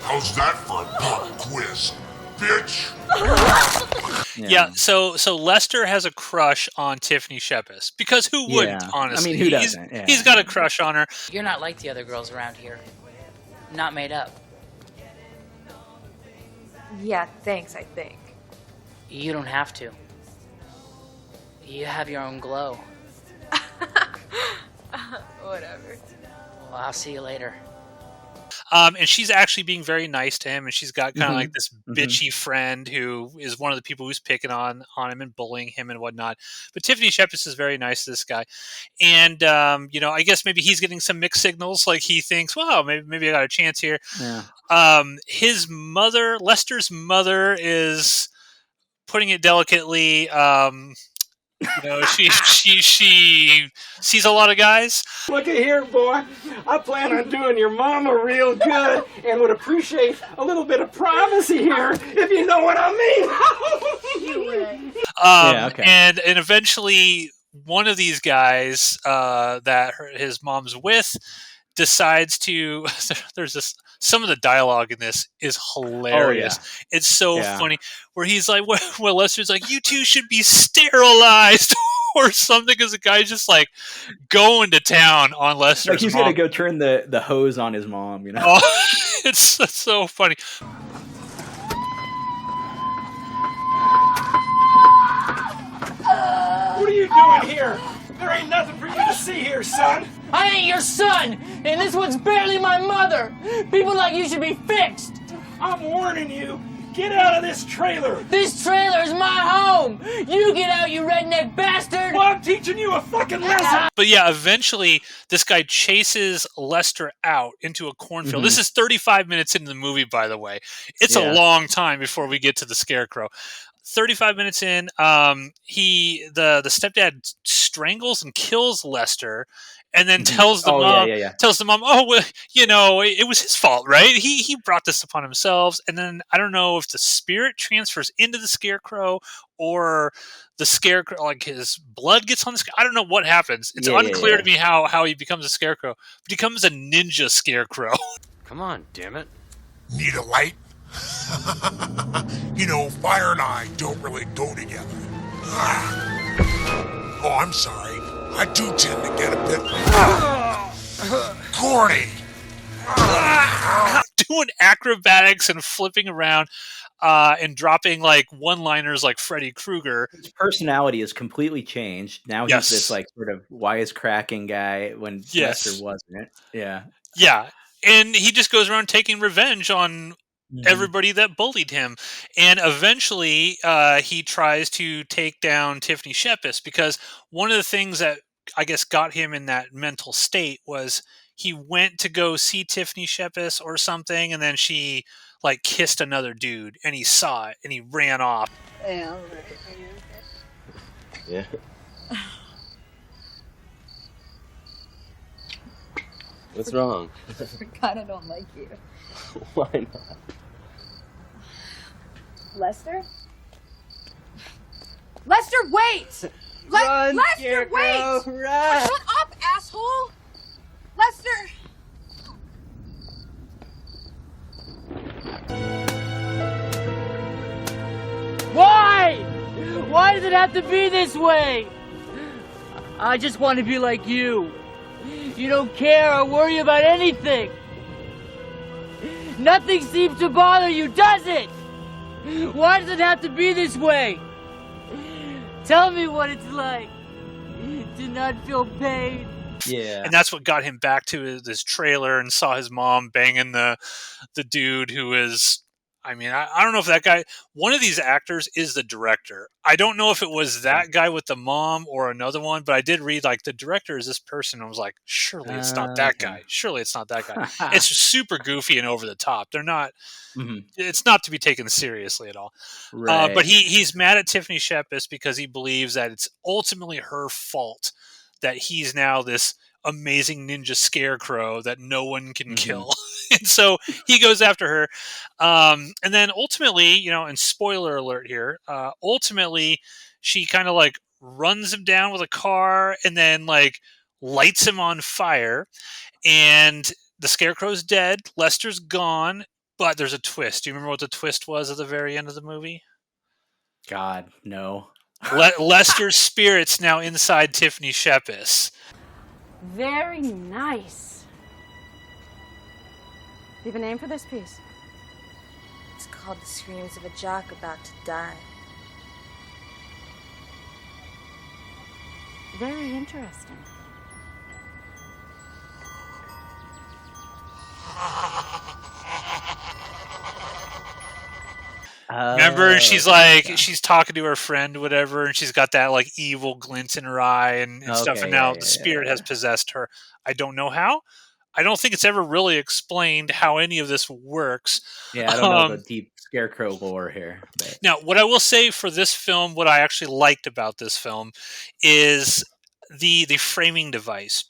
How's that for a pop quiz, bitch? Yeah. So Lester has a crush on Tiffany Shepis, because who wouldn't? Honestly, I mean, who doesn't? Yeah. He's got a crush on her. You're not like the other girls around here. Not made up. Yeah, thanks, I think. You don't have to. You have your own glow. Whatever. Well, I'll see you later. And she's actually being very nice to him, and she's got kind of like this Mhm. bitchy friend who is one of the people who's picking on him and bullying him and whatnot. But Tiffany Shepis is very nice to this guy, and I guess maybe he's getting some mixed signals. Like, he thinks, "Wow, maybe I got a chance here." Yeah. His mother, Lester's mother, is, putting it delicately, You know, she sees a lot of guys. Look at here, boy. I plan on doing your mama real good and would appreciate a little bit of privacy here, if you know what I mean. And eventually one of these guys that his mom's with decides to. There's this. Some of the dialogue in this is hilarious. It's so funny. Where he's like, well, Lester's like, you two should be sterilized or something, because the guy's just like going to town on Lester's like he's mom. gonna go turn the hose on his mom, you know. Oh, it's so funny. What are you doing here? There ain't nothing for you to see here, son. I ain't your son, and this one's barely my mother. People like you should be fixed. I'm warning you. Get out of this trailer. This trailer is my home. You get out, you redneck bastard. Well, I'm teaching you a fucking lesson. But yeah, eventually this guy chases Lester out into a cornfield. This is 35 minutes into the movie, by the way. It's a long time before we get to the Scarecrow. 35 minutes in, the stepdad strangles and kills Lester, and then tells the mom, oh, well, you know, it was his fault, right? He brought this upon himself. And then I don't know if the spirit transfers into the Scarecrow or the Scarecrow, like his blood gets on the Scarecrow. I don't know what happens. It's unclear to me how he becomes a Scarecrow, but he becomes a ninja Scarecrow. Come on, damn it. Need a light? You know, fire and I don't really go together. Oh, I'm sorry. I do tend to get a bit corny. Doing acrobatics and flipping around and dropping like one-liners like Freddy Krueger. His personality is completely changed. Now he's this like sort of wisecracking guy when Lester wasn't. Yeah. Yeah. And he just goes around taking revenge on everybody that bullied him. And eventually he tries to take down Tiffany Shepis, because one of the things that I guess got him in that mental state was he went to go see Tiffany Shepis or something, and then she like kissed another dude, and he saw it and he ran off. Yeah. What's wrong? I kind of don't like you. Why not? Lester? Lester, wait! Run, Lester, Scarecrow, wait! run! Shut up, asshole! Lester! Why? Why does it have to be this way? I just want to be like you. You don't care or worry about anything. Nothing seems to bother you, does it? Why does it have to be this way? Tell me what it's like to not feel pain. Yeah. And that's what got him back to his trailer and saw his mom banging the dude who is, I mean, I don't know if that guy, one of these actors is the director. I don't know if it was that guy with the mom or another one, but I did read like the director is this person. And I was like, surely it's not that guy. Surely it's not that guy. It's super goofy and over the top. They're not, it's not to be taken seriously at all. Right. But he's mad at Tiffany Shepis because he believes that it's ultimately her fault that he's now this amazing ninja Scarecrow that no one can kill. And so he goes after her. And then ultimately, you know, and spoiler alert here, ultimately she kind of like runs him down with a car and then like lights him on fire. And the Scarecrow's dead. Lester's gone. But there's a twist. Do you remember what the twist was at the very end of the movie? God, no. Lester's spirit's now inside Tiffany Shepis. Very nice. Do you have a name for this piece? It's called The Screams of a Jock About to Die. Very interesting. Remember, and she's like, she's talking to her friend, whatever, and she's got that like evil glint in her eye and stuff. And now the spirit has possessed her. I don't know how. I don't think it's ever really explained how any of this works. Yeah, I don't know the deep Scarecrow lore here. But. Now, what I will say for this film, what I actually liked about this film is the framing device.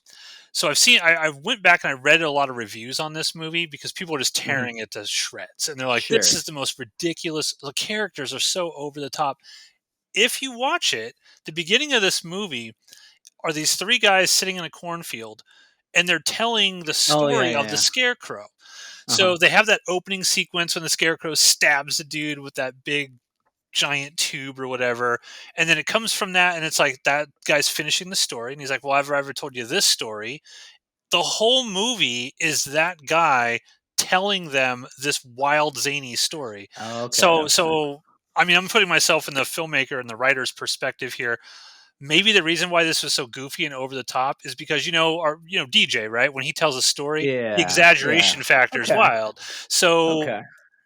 So I went back and I read a lot of reviews on this movie because people are just tearing it to shreds. And they're like, this is the most ridiculous. The characters are so over the top. If you watch it, the beginning of this movie are these three guys sitting in a cornfield and they're telling the story of the Scarecrow. So they have that opening sequence when the Scarecrow stabs the dude with that big giant tube or whatever. And then it comes from that and it's like that guy's finishing the story. And he's like, well, I've ever told you this story. The whole movie is that guy telling them this wild, zany story. So I mean, I'm putting myself in the filmmaker and the writer's perspective here. Maybe the reason why this was so goofy and over the top is because, DJ, right? When he tells a story, the exaggeration factor is wild. So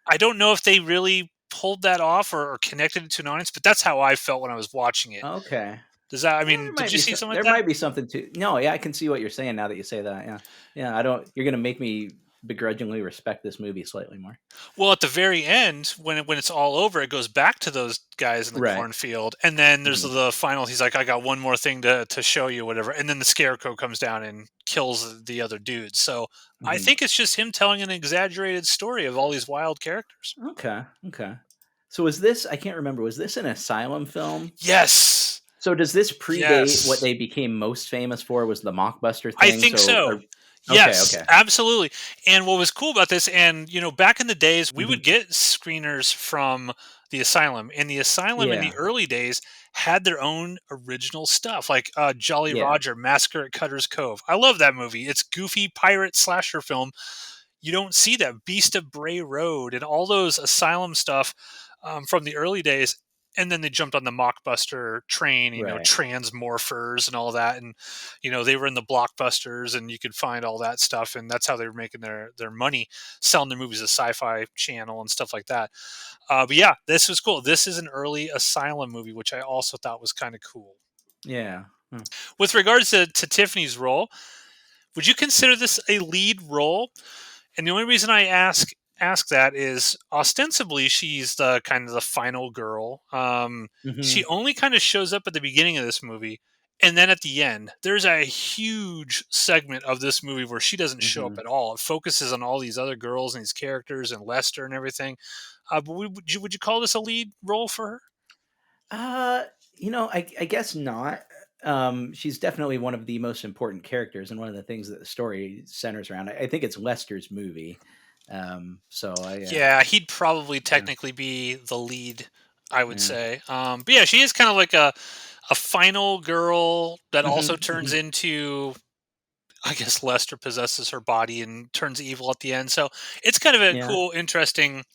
I don't know if they really pulled that off or connected it to an audience, but that's how I felt when I was watching it. Okay. Does that, I mean, did you see something like that? There might be something to, no, yeah, I can see what you're saying now that you say that. Yeah. Yeah. You're going to make me begrudgingly respect this movie slightly more. Well, at the very end, when it's all over, it goes back to those guys in the cornfield, and then there's the final. He's like, "I got one more thing to show you, whatever." And then the Scarecrow comes down and kills the other dudes. So I think it's just him telling an exaggerated story of all these wild characters. Okay. So was this? I can't remember. Was this an Asylum film? Yes. So does this predate what they became most famous for? Was the mockbuster thing? I think so. Yes, absolutely. And what was cool about this, and back in the days, we would get screeners from the Asylum, and the Asylum in the early days had their own original stuff, like Jolly Roger, Massacre at Cutter's Cove. I love that movie. It's goofy pirate slasher film. You don't see that. Beast of Bray Road and all those Asylum stuff from the early days. And then they jumped on the mockbuster train, Transmorphers and all that. And, they were in the blockbusters and you could find all that stuff. And that's how they were making their money, selling their movies to Sci-Fi Channel and stuff like that. But yeah, this was cool. This is an early Asylum movie, which I also thought was kind of cool. Yeah. With regards to Tiffany's role, would you consider this a lead role? And the only reason I ask that is ostensibly she's the kind of the final girl. She only kind of shows up at the beginning of this movie, and then at the end there's a huge segment of this movie where she doesn't show up at all. It focuses on all these other girls and these characters and Lester and everything. But would you call this a lead role for her? I guess not. She's definitely one of the most important characters and one of the things that the story centers around. I think it's Lester's movie. He'd probably technically be the lead, I would say. But yeah, she is kind of like a final girl that also turns into, I guess Lester possesses her body and turns evil at the end. So it's kind of a cool, interesting.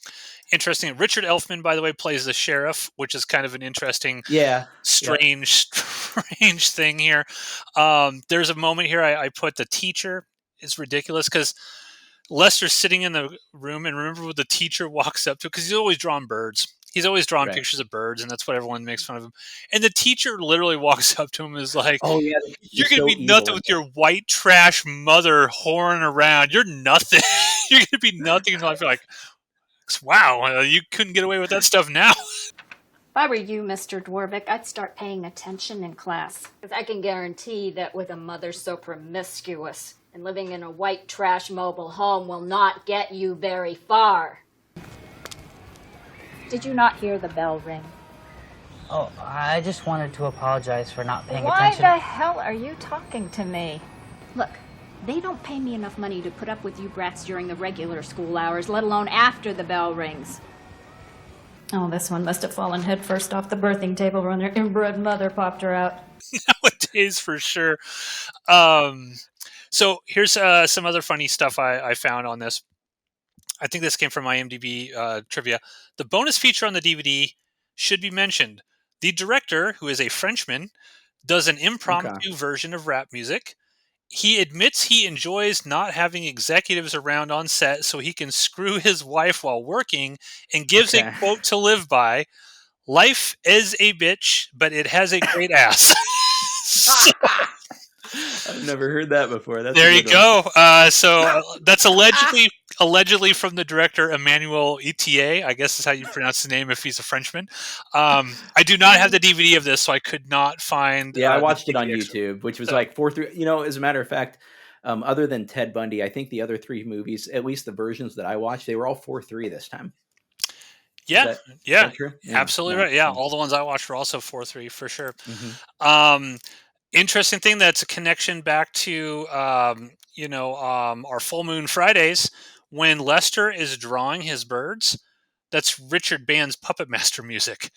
Richard Elfman, by the way, plays the sheriff, which is kind of an interesting, strange thing here. There's a moment here I put the teacher. It's ridiculous because Lester's sitting in the room, and remember what the teacher walks up to, because he's always drawn birds. He's always drawn pictures of birds, and that's what everyone makes fun of him. And the teacher literally walks up to him and is like, you're going to be nothing with your white trash mother whoring around. You're nothing. You're going to be nothing in life. You're like, wow, you couldn't get away with that stuff now. If I were you, Mr. Dwarvick, I'd start paying attention in class. Because I can guarantee that with a mother so promiscuous, and living in a white trash mobile home will not get you very far. Did you not hear the bell ring? Oh, I just wanted to apologize for not paying Why attention. the hell are you talking to me? Look, they don't pay me enough money to put up with you brats during the regular school hours, let alone after the bell rings. Oh, this one must have fallen headfirst off the birthing table when their inbred mother popped her out. Nowadays, for sure. So here's some other funny stuff I found on this. I think this came from iMDB trivia. The bonus feature on the DVD should be mentioned. The director, who is a Frenchman, does an impromptu version of rap music. He admits he enjoys not having executives around on set so he can screw his wife while working, and gives a quote to live by: "Life is a bitch, but it has a great ass." I've never heard that before. That's There a you good one. go. So that's allegedly from the director Emmanuel Etier. I guess is how you pronounce his name if he's a Frenchman. I do not have the DVD of this, so I could not find. Yeah, I the watched it on DVD extra. YouTube, which was So, like 4 through. You know, as a matter of fact, other than Ted Bundy, I think the other 3 movies, at least the versions that I watched, they were all 4:3 this time. yeah, Is yeah, that true? Yeah, absolutely yeah, right. Yeah, so. all the ones I watched were also 4:3 for sure. Mhm. Interesting thing that's a connection back to our full moon Fridays when Lester is drawing his birds. That's Richard Band's Puppet Master music.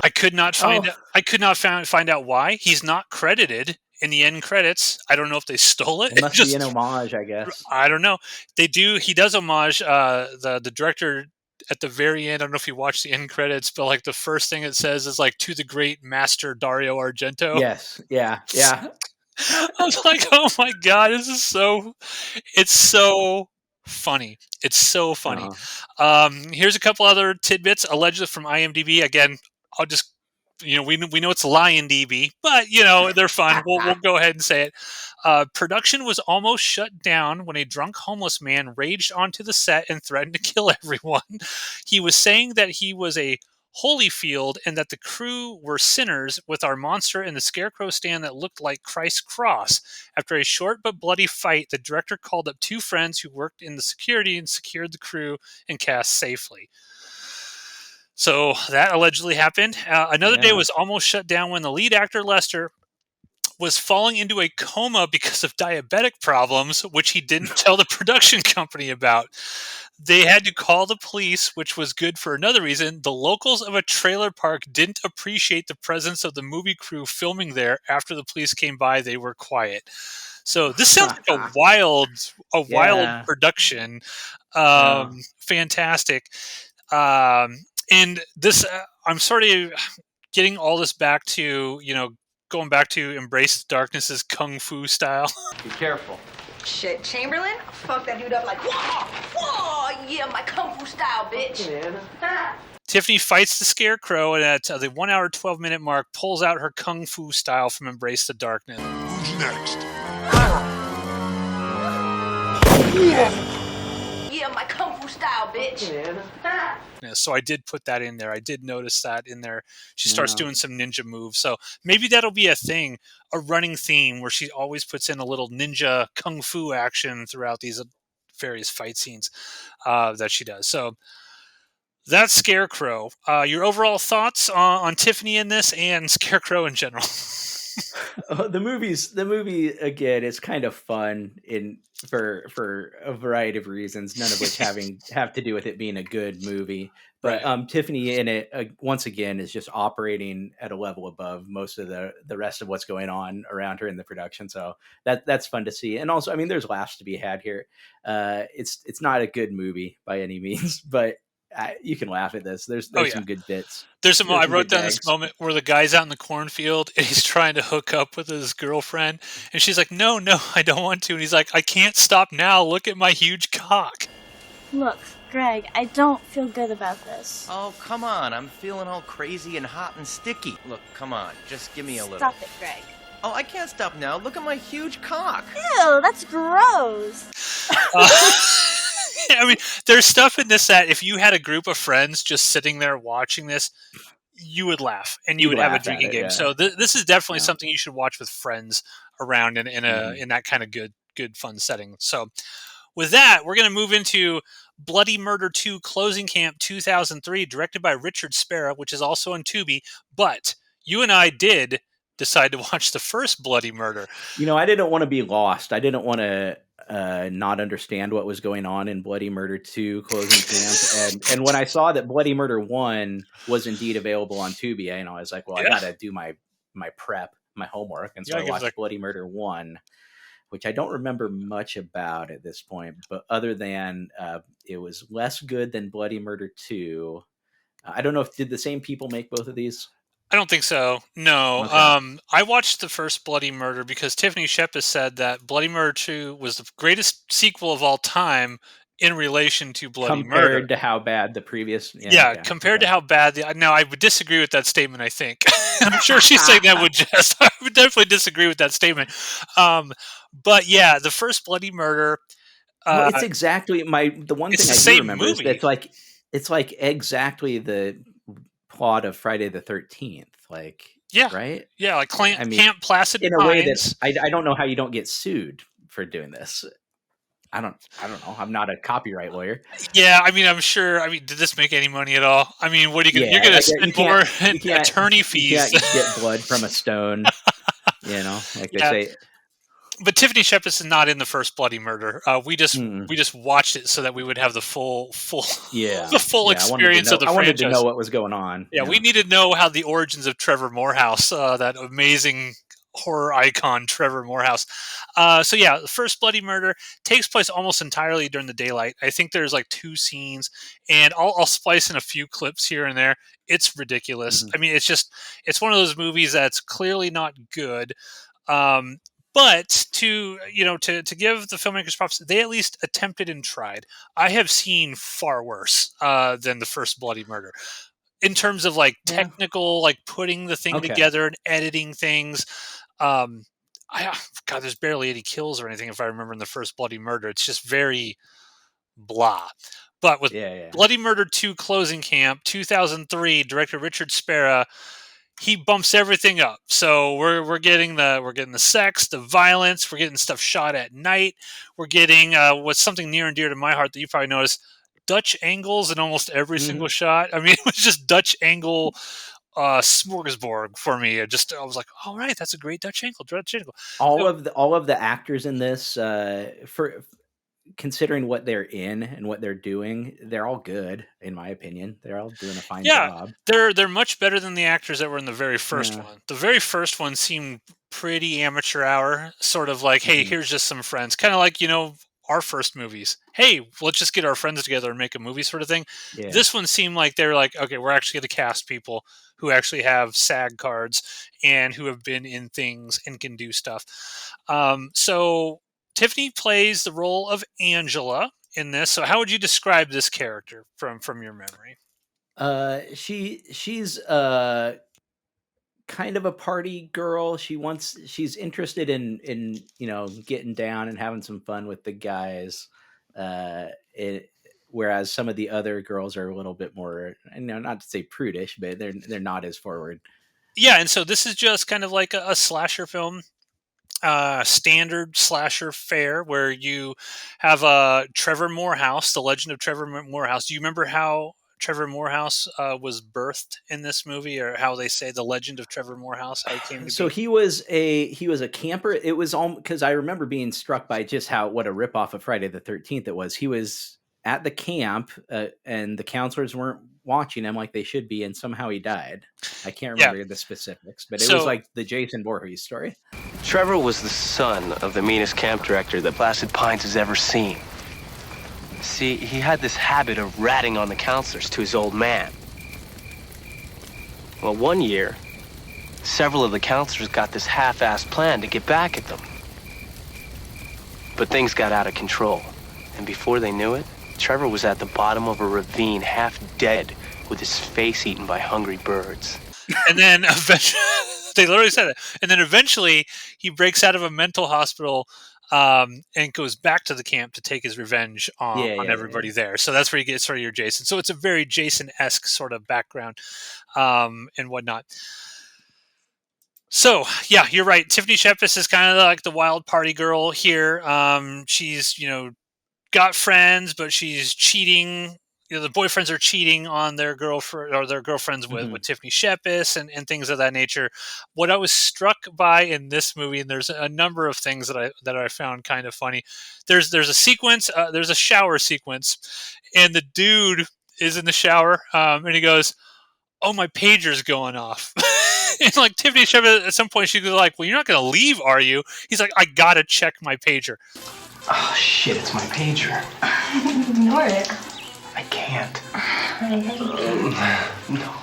I could not find find out why he's not credited in the end credits. I don't know if they stole it. It must be an homage, I guess. I don't know. They do. He does homage the director at the very end. I don't know if you watch the end credits, but like the first thing it says is like to the great master Dario Argento. Yes. Yeah. Yeah. I was like, oh my god, this is so. It's so funny. It's so funny. Here's a couple other tidbits allegedly from IMDb. Again, I'll just we know it's LionDB, but they're fun. We'll go ahead and say it. Production was almost shut down when a drunk homeless man raged onto the set and threatened to kill everyone. He was saying that he was a Holyfield and that the crew were sinners, with our monster in the Scarecrow stand that looked like Christ's cross. After a short but bloody fight, the director called up 2 friends who worked in the security and secured the crew and cast safely. So that allegedly happened. Another day was almost shut down when the lead actor, Lester, was falling into a coma because of diabetic problems, which he didn't tell the production company about. They had to call the police, which was good for another reason. The locals of a trailer park didn't appreciate the presence of the movie crew filming there. After the police came by, they were quiet. So this sounds like a wild production. Fantastic. And this, I'm sort of getting all this back to, going back to Embrace the Darkness's Kung Fu style. Be careful. Shit, Chamberlain? Fuck that dude up like, whoa, whoa, yeah, my kung fu style, bitch. Tiffany fights the Scarecrow and at the 1 hour, 12-minute mark pulls out her Kung Fu style from Embrace the Darkness. Who's next? Yeah, my kung fu style, bitch. So I did put that in there. I did notice that in there. She starts doing some ninja moves. So maybe that'll be a thing, a running theme where she always puts in a little ninja kung fu action throughout these various fight scenes that she does. So that's Scarecrow. Your overall thoughts on Tiffany in this and Scarecrow in general? The movie again is kind of fun for a variety of reasons, none of which have to do with it being a good movie. But Tiffany in it once again is just operating at a level above most of the rest of what's going on around her in the production. So that's fun to see. And also, I mean, there's laughs to be had here. It's not a good movie by any means, but you can laugh at this. There's some good bits. I wrote down this moment where the guy's out in the cornfield and he's trying to hook up with his girlfriend, and she's like, "No, I don't want to." And he's like, "I can't stop now. Look at my huge cock." Look, Greg, I don't feel good about this. Oh, come on. I'm feeling all crazy and hot and sticky. Look, come on. Just give me a little. Stop it, Greg. Oh, I can't stop now. Look at my huge cock. Ew, that's gross. I mean, there's stuff in this that if you had a group of friends just sitting there watching this, you would laugh and you would have a drinking game. Yeah. So this is definitely something you should watch with friends around in that kind of good fun setting. So with that, we're going to move into Bloody Murder 2 Closing Camp 2003, directed by Richard Sparrow, which is also on Tubi. But you and I did decide to watch the first Bloody Murder. I didn't want to be lost. I didn't want to not understand what was going on in Bloody Murder 2 Closing Camp. And when I saw that Bloody Murder 1 was indeed available on Tubi, I was like, well, I got to do my prep, my homework. And so I watched Bloody Murder 1, which I don't remember much about at this point, but other than it was less good than Bloody Murder 2. I don't know did the same people make both of these? I don't think so. No. Okay. I watched the first Bloody Murder because Tiffany Shepis said that Bloody Murder 2 was the greatest sequel of all time in relation to Bloody Murder. Compared to how bad the previous... compared to how bad... Now, I would disagree with that statement, I think. I'm sure she's saying that with jest. I would definitely disagree with that statement. But yeah, the first Bloody Murder... well, it's exactly the one thing I do remember is that it's like exactly the plot of Friday the 13th. Like, right? Yeah, like Camp Placid in a Pines. way that I don't know how you don't get sued for doing this. I don't know. I'm not a copyright lawyer. Yeah, I mean, I'm sure. I mean, did this make any money at all? I mean, what are you going? You're going to spend more attorney fees. You can't get blood from a stone. Like they say. But Tiffany Shepis is not in the first Bloody Murder. We just watched it so that we would have the full experience of the franchise. I wanted to know what was going on. Yeah, we need to know how the origins of Trevor Morehouse, that amazing horror icon Trevor Morehouse. So yeah, the first Bloody Murder takes place almost entirely during the daylight. I think there's like 2 scenes, and I'll splice in a few clips here and there. It's ridiculous. I mean, it's one of those movies that's clearly not good. But to give the filmmakers props, they at least attempted and tried. I have seen far worse than the first Bloody Murder. In terms of like technical, like putting the thing together and editing things. There's barely any kills or anything if I remember in the first Bloody Murder. It's just very blah. But with Bloody Murder 2 Closing Camp, 2003, director Richard Spera, he bumps everything up. So we're getting the sex, the violence, we're getting stuff shot at night, we're getting what's something near and dear to my heart that you probably noticed, Dutch angles in almost every single shot. I mean, it was just Dutch angle smorgasbord for me. I was like, all right, that's a great Dutch angle. All of the actors in this, for considering what they're in and what they're doing, they're all good in my opinion. They're all doing a fine job. They're much better than the actors that were in the very first one. The very first one seemed pretty amateur hour, sort of like, hey, here's just some friends, kind of like our first movies. Hey, let's just get our friends together and make a movie sort of thing. Yeah. This one seemed like they were like, okay, we're actually going to cast people who actually have SAG cards and who have been in things and can do stuff. So Tiffany plays the role of Angela in this. So how would you describe this character from your memory? She's kind of a party girl. She's interested in getting down and having some fun with the guys. Whereas some of the other girls are a little bit more, not to say prudish, but they're not as forward. Yeah, and so this is just kind of like a slasher film, standard slasher fare where you have Trevor Morehouse, the legend of Trevor Morehouse. Do you remember how Trevor Morehouse was birthed in this movie, or how they say the legend of Trevor Morehouse, how he came to be? He was a camper. It was all because I remember being struck by just what a ripoff of Friday the 13th it was. He was at the camp and the counselors weren't watching him like they should be, and somehow he died. I can't remember the specifics, but it was like the Jason Voorhees story. Trevor was the son of the meanest camp director that Placid Pines has ever seen. See, he had this habit of ratting on the counselors to his old man. Well, one year, several of the counselors got this half-assed plan to get back at them. But things got out of control, and before they knew it, Trevor was at the bottom of a ravine, half dead, with his face eaten by hungry birds. And then eventually, they literally said it. And then eventually, he breaks out of a mental hospital and goes back to the camp to take his revenge on everybody there. So that's where you get sort of your Jason. So it's a very Jason-esque sort of background and whatnot. So, yeah, you're right. Tiffany Shepis is kind of like the wild party girl here. She's, got friends, but she's cheating. The boyfriends are cheating on their girlfriend or their girlfriends with Tiffany Shepis and things of that nature. What I was struck by in this movie, and there's a number of things that I found kind of funny. There's a sequence, there's a shower sequence, and the dude is in the shower, and he goes, "Oh, my pager's going off." And like Tiffany Shepis, at some point she goes like, "Well, you're not going to leave, are you?" He's like, "I gotta check my pager." Oh, shit, it's my pager. Ignore it. I can't. No.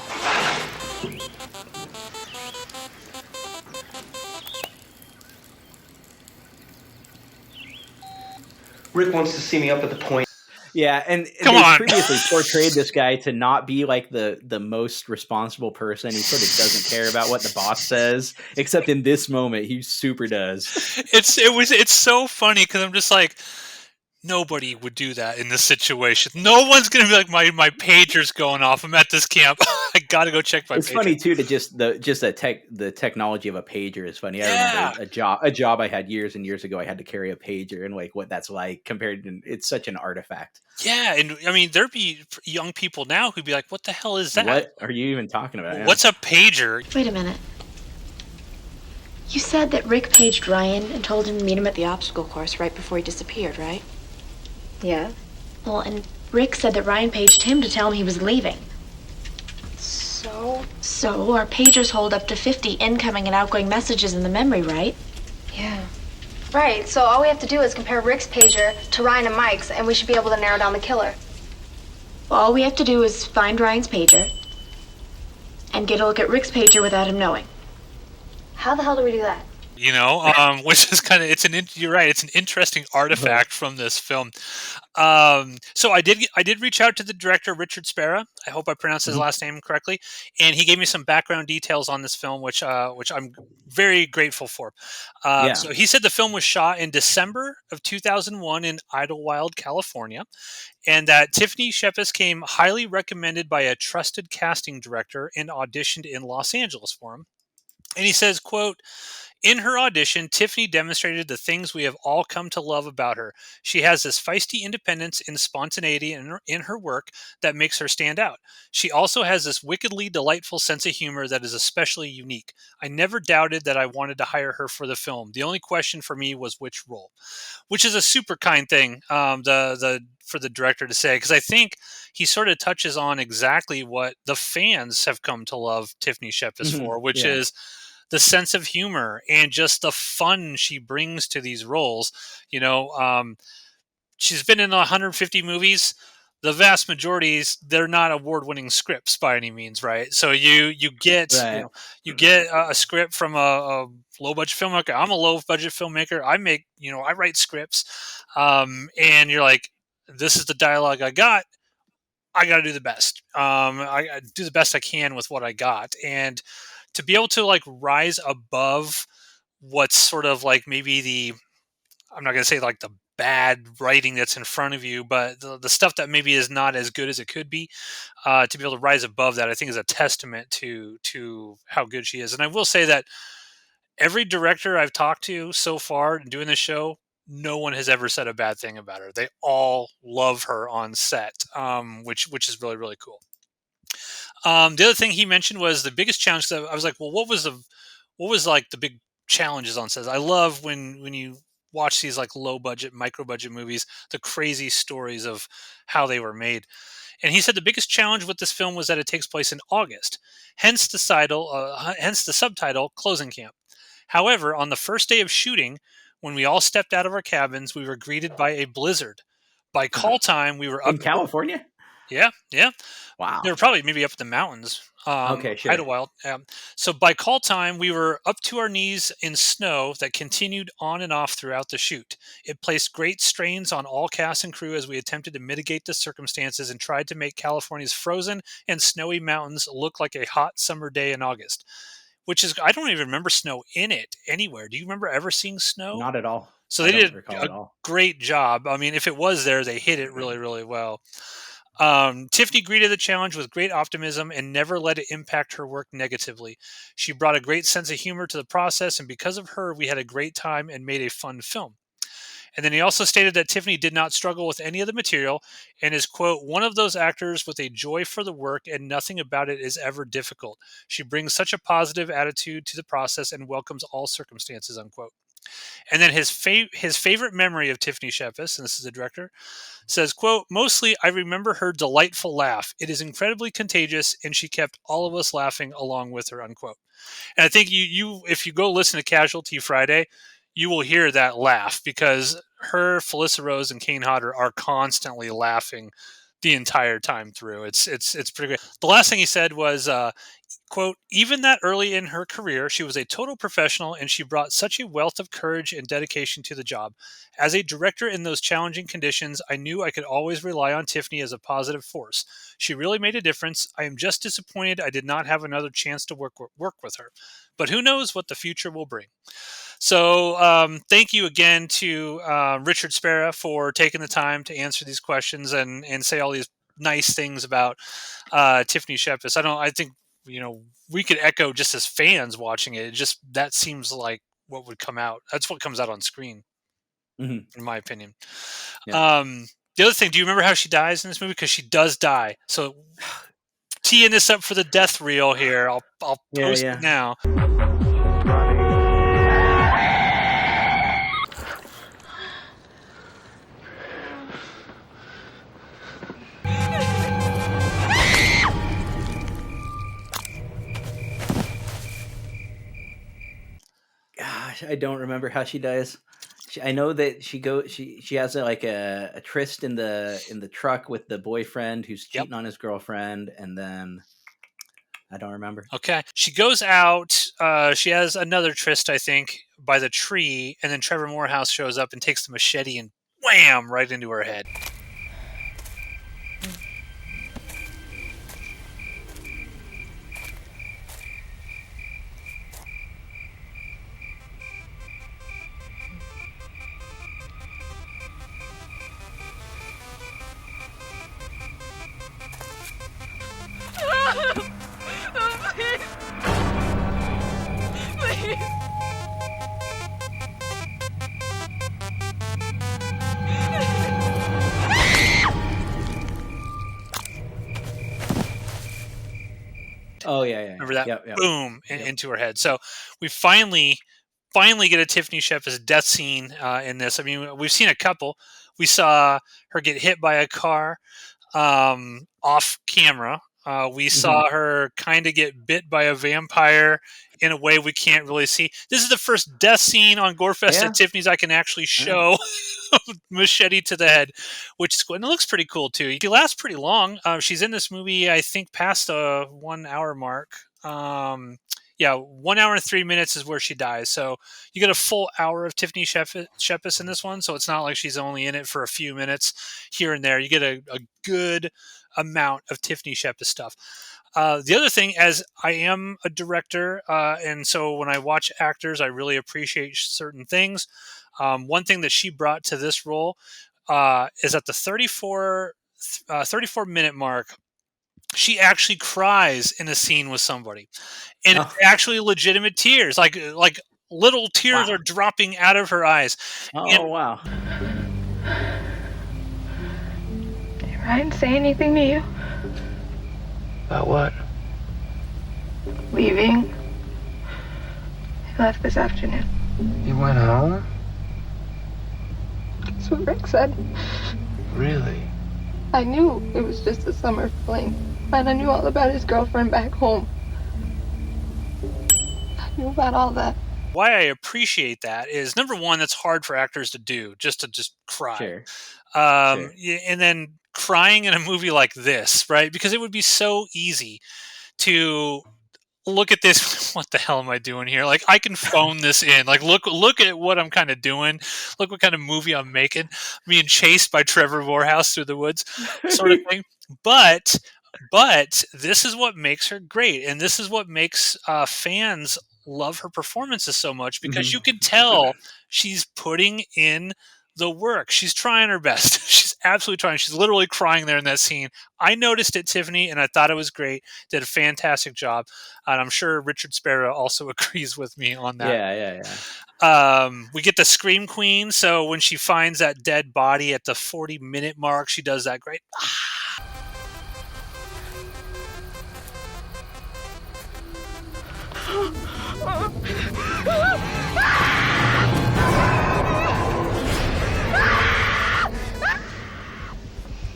Rick wants to see me up at the point. Yeah, and Come they on. previously portrayed this guy to not be like the most responsible person. He sort of doesn't care about what the boss says, except in this moment, he super does. It's so funny because I'm just like, nobody would do that in this situation. No one's gonna be like, my pager's going off. I'm at this camp. I gotta go check my It's pager. funny too to the technology of a pager is funny. I remember a job I had years and years ago. I had to carry a pager and like what that's like compared to it's such an artifact. Yeah, and I mean there'd be young people now who'd be like, "What the hell is that? What are you even talking about? What's a pager?" Wait a minute. You said that Rick paged Ryan and told him to meet him at the obstacle course right before he disappeared, right? Yeah. Well, and Rick said that Ryan paged him to tell him he was leaving. So our pagers hold up to 50 incoming and outgoing messages in the memory, right? Yeah. Right, so all we have to do is compare Rick's pager to Ryan and Mike's, and we should be able to narrow down the killer. Well, all we have to do is find Ryan's pager and get a look at Rick's pager without him knowing. How the hell do we do that? You know, which is kind of you're right. It's an interesting artifact from this film. So I did reach out to the director, Richard Spera. I hope I pronounced his last name correctly, and he gave me some background details on this film, which I'm very grateful for. So he said the film was shot in December of 2001 in Idlewild, California, and that Tiffany Shepis came highly recommended by a trusted casting director and auditioned in Los Angeles for him. And he says, quote, "In her audition, Tiffany demonstrated the things we have all come to love about her. She has this feisty independence and spontaneity in her work that makes her stand out. She also has this wickedly delightful sense of humor that is especially unique. I never doubted that I wanted to hire her for the film. The only question for me was which role," which is a super kind thing for the director to say, because I think he sort of touches on exactly what the fans have come to love Tiffany Shepis for, which is the sense of humor and just the fun she brings to these roles. You know, she's been in 150 movies. The vast majorities, they're not award-winning scripts by any means, right? So you get you get a script from a low-budget filmmaker. I'm a low-budget filmmaker. I write scripts, and you're like, this is the dialogue I got. I got to do the best. I do the best I can with what I got, and to be able to like rise above what's sort of like maybe I'm not going to say like the bad writing that's in front of you, but the stuff that maybe is not as good as it could be, to be able to rise above that, I think is a testament to how good she is. And I will say that every director I've talked to so far doing this show, no one has ever said a bad thing about her. They all love her on set, which is really, really cool. The other thing he mentioned was the biggest challenge. I was like, well, what was like the big challenges on set? I love when you watch these like low budget, micro budget movies, the crazy stories of how they were made. And he said the biggest challenge with this film was that it takes place in August, hence the subtitle Closing Camp. However, on the first day of shooting, when we all stepped out of our cabins, we were greeted by a blizzard. By call time, we were up in California. Yeah. Wow. They were probably maybe up in the mountains. Okay, sure. Idlewild. So by call time, we were up to our knees in snow that continued on and off throughout the shoot. It placed great strains on all cast and crew as we attempted to mitigate the circumstances and tried to make California's frozen and snowy mountains look like a hot summer day in August. Which is, I don't even remember snow in it anywhere. Do you remember ever seeing snow? Not at all. So they did a great job. I mean, if it was there, they hit it really, really well. Tiffany greeted the challenge with great optimism and never let it impact her work negatively. She brought a great sense of humor to the process, and because of her, we had a great time and made a fun film. And then he also stated that Tiffany did not struggle with any of the material and is, quote, one of those actors with a joy for the work and nothing about it is ever difficult. She brings such a positive attitude to the process and welcomes all circumstances, unquote. And then his favorite memory of Tiffany Shepis, and this is the director, says, quote, mostly I remember her delightful laugh. It is incredibly contagious, and she kept all of us laughing along with her, unquote. And I think you if you go listen to Casualty Friday, you will hear that laugh because her, Felissa Rose, and Kane Hodder are constantly laughing the entire time through. It's pretty great. The last thing he said was Quote, even that early in her career, she was a total professional and she brought such a wealth of courage and dedication to the job. As a director in those challenging conditions, I knew I could always rely on Tiffany as a positive force. She really made a difference. I am just disappointed I did not have another chance to work with her. But who knows what the future will bring. So thank you again to Richard Spera for taking the time to answer these questions and say all these nice things about Tiffany Shepis. I think, we could echo just as fans watching it. That seems like what would come out. That's what comes out on screen, in my opinion. Yeah. The other thing, do you remember how she dies in this movie? Because she does die. So teeing this up for the death reel here. I'll post it now. Gosh, I don't remember how she dies. I know that she has a tryst in the truck with the boyfriend who's cheating on his girlfriend, and then I don't remember. Okay. She goes out. She has another tryst, I think, by the tree, and then Trevor Morehouse shows up and takes the machete and wham, right into her head. Oh yeah. Remember that? Yep. Boom, into her head. So we finally get a Tiffany Shepis death scene in this. I mean, we've seen a couple. We saw her get hit by a car off camera. We saw her kind of get bit by a vampire in a way we can't really see. This is the first death scene on GOREFEST at Tiffany's I can actually show. Machete to the head, which is cool. And it looks pretty cool too. She lasts pretty long. She's in this movie, I think, past the 1 hour mark. 1 hour and 3 minutes is where she dies. So you get a full hour of Tiffany Shepis in this one. So it's not like she's only in it for a few minutes here and there. You get a good amount of Tiffany Shepis stuff. The other thing, as I am a director, and so when I watch actors, I really appreciate certain things. One thing that she brought to this role is at the 34 minute mark, she actually cries in a scene with somebody, and it's actually legitimate tears, like little tears are dropping out of her eyes. Wow! Did Ryan say anything to you? About what? Leaving. He left this afternoon. You went home? That's what Rick said. Really? I knew it was just a summer fling, and I knew all about his girlfriend back home. I knew about all that. Why I appreciate that is, number one, that's hard for actors to do, just cry. Sure. And then crying in a movie like this, right? Because it would be so easy to look at this. What the hell am I doing here? Like, I can phone this in. Like, look at what I'm kind of doing. Look what kind of movie I'm making. Being chased by Trevor Morehouse through the woods, sort of thing. But this is what makes her great, and this is what makes fans love her performances so much, because you can tell she's putting in the work. She's trying her best. She's absolutely trying. She's literally crying there in that scene. I noticed it, Tiffany, and I thought it was great. Did a fantastic job. And I'm sure Richard Spera also agrees with me on that. Yeah. We get the Scream Queen. So when she finds that dead body at the 40-minute mark, she does that great.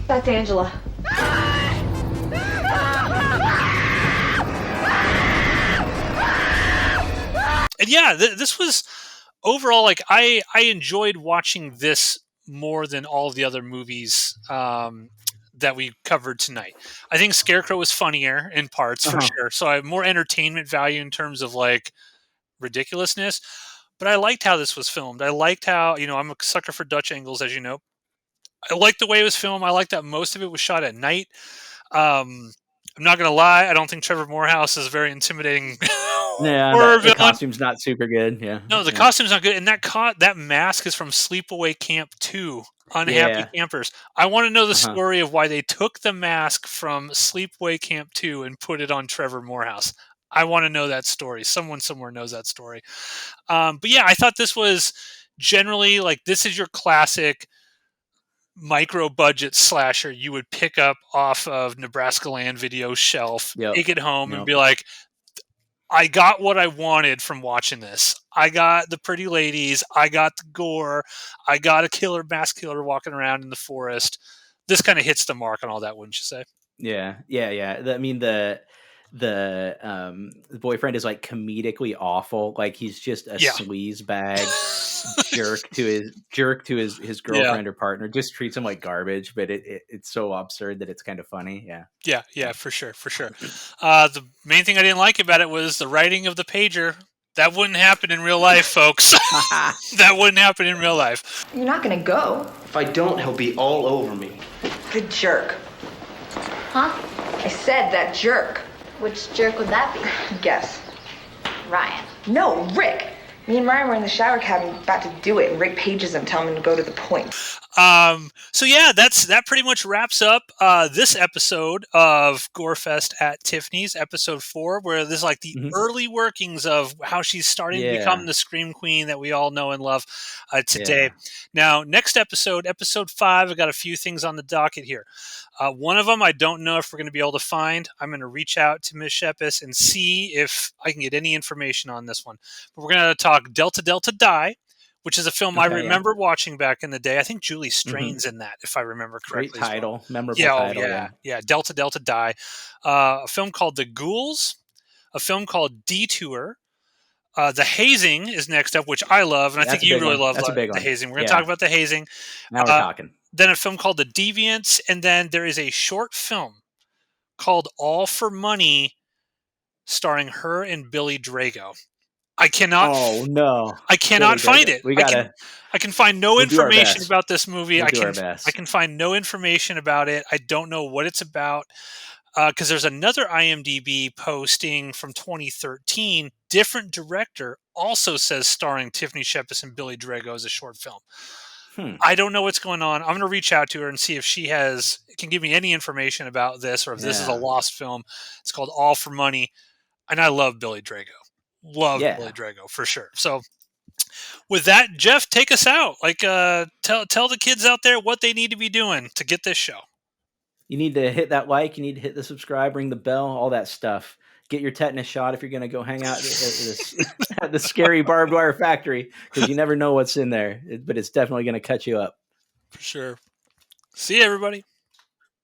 That's Angela. And yeah, this was overall, like, I enjoyed watching this more than all the other movies that that we covered tonight. I think Scarecrow was funnier in parts for sure. So I have more entertainment value in terms of like ridiculousness. But I liked how this was filmed. I liked how, I'm a sucker for Dutch angles, as you know. I liked the way it was filmed. I liked that most of it was shot at night. I'm not going to lie. I don't think Trevor Morehouse is a very intimidating Yeah, the costume's not super good. Yeah. No, the costume's not good. And that mask is from Sleepaway Camp 2, Unhappy Campers. I want to know the story of why they took the mask from Sleepaway Camp 2 and put it on Trevor Morehouse. I want to know that story. Someone somewhere knows that story. But yeah, I thought this was generally like, this is your classic micro budget slasher you would pick up off of Nebraska Land Video shelf, take it home and be like, I got what I wanted from watching this. I got the pretty ladies. I got the gore. I got a mask killer walking around in the forest. This kind of hits the mark on all that, wouldn't you say? Yeah. I mean, the boyfriend is like comedically awful. Like he's just a sleaze bag jerk to his girlfriend or partner. Just treats him like garbage, but it's so absurd that it's kind of funny. Yeah, for sure. The main thing I didn't like about it was the writing of the pager. That wouldn't happen in real life, folks. That wouldn't happen in real life. You're not gonna go. If I don't, he'll be all over me. Good jerk. Huh? I said that jerk. Which jerk would that be? Guess. Ryan. No, Rick. Me and Ryan were in the shower cabin about to do it, and Rick pages him, telling him to go to the point. So yeah, that pretty much wraps up this episode of GOREFEST at Tiffany's, episode 4, where this is like the early workings of how she's starting to become the Scream Queen that we all know and love today. Now, next episode 5, I got a few things on the docket here. One of them I don't know if we're going to be able to find. I'm going to reach out to Ms. Shepis and see if I can get any information on this one. But we're going to talk Delta Delta Die, which is a film I remember watching back in the day. I think Julie Strain's in that, if I remember correctly. Great title, memorable title. Yeah, Delta Delta Die. A film called The Ghouls, a film called Detour. The Hazing is next up, which I love, and I think you really love The Hazing. We're going to talk about The Hazing. Now we're talking. Then a film called The Deviants, and then there is a short film called All for Money starring her and Billy Drago. I cannot. Oh no! I cannot find it. I can find no information about this movie. I can find no information about it. I don't know what it's about because there's another IMDb posting from 2013. Different director also says starring Tiffany Shepis and Billy Drago as a short film. I don't know what's going on. I'm going to reach out to her and see if she can give me any information about this or if this is a lost film. It's called All for Money, and I love Billy Drago. Billy Drago for sure. So with that, Jeff, take us out. Like tell the kids out there what they need to be doing to get this show. You need to hit that like, you need to hit the subscribe, ring the bell, all that stuff. Get your tetanus shot if you're going to go hang out at the scary barbed wire factory, because you never know what's in there, but it's definitely going to cut you up. For sure. See you, everybody.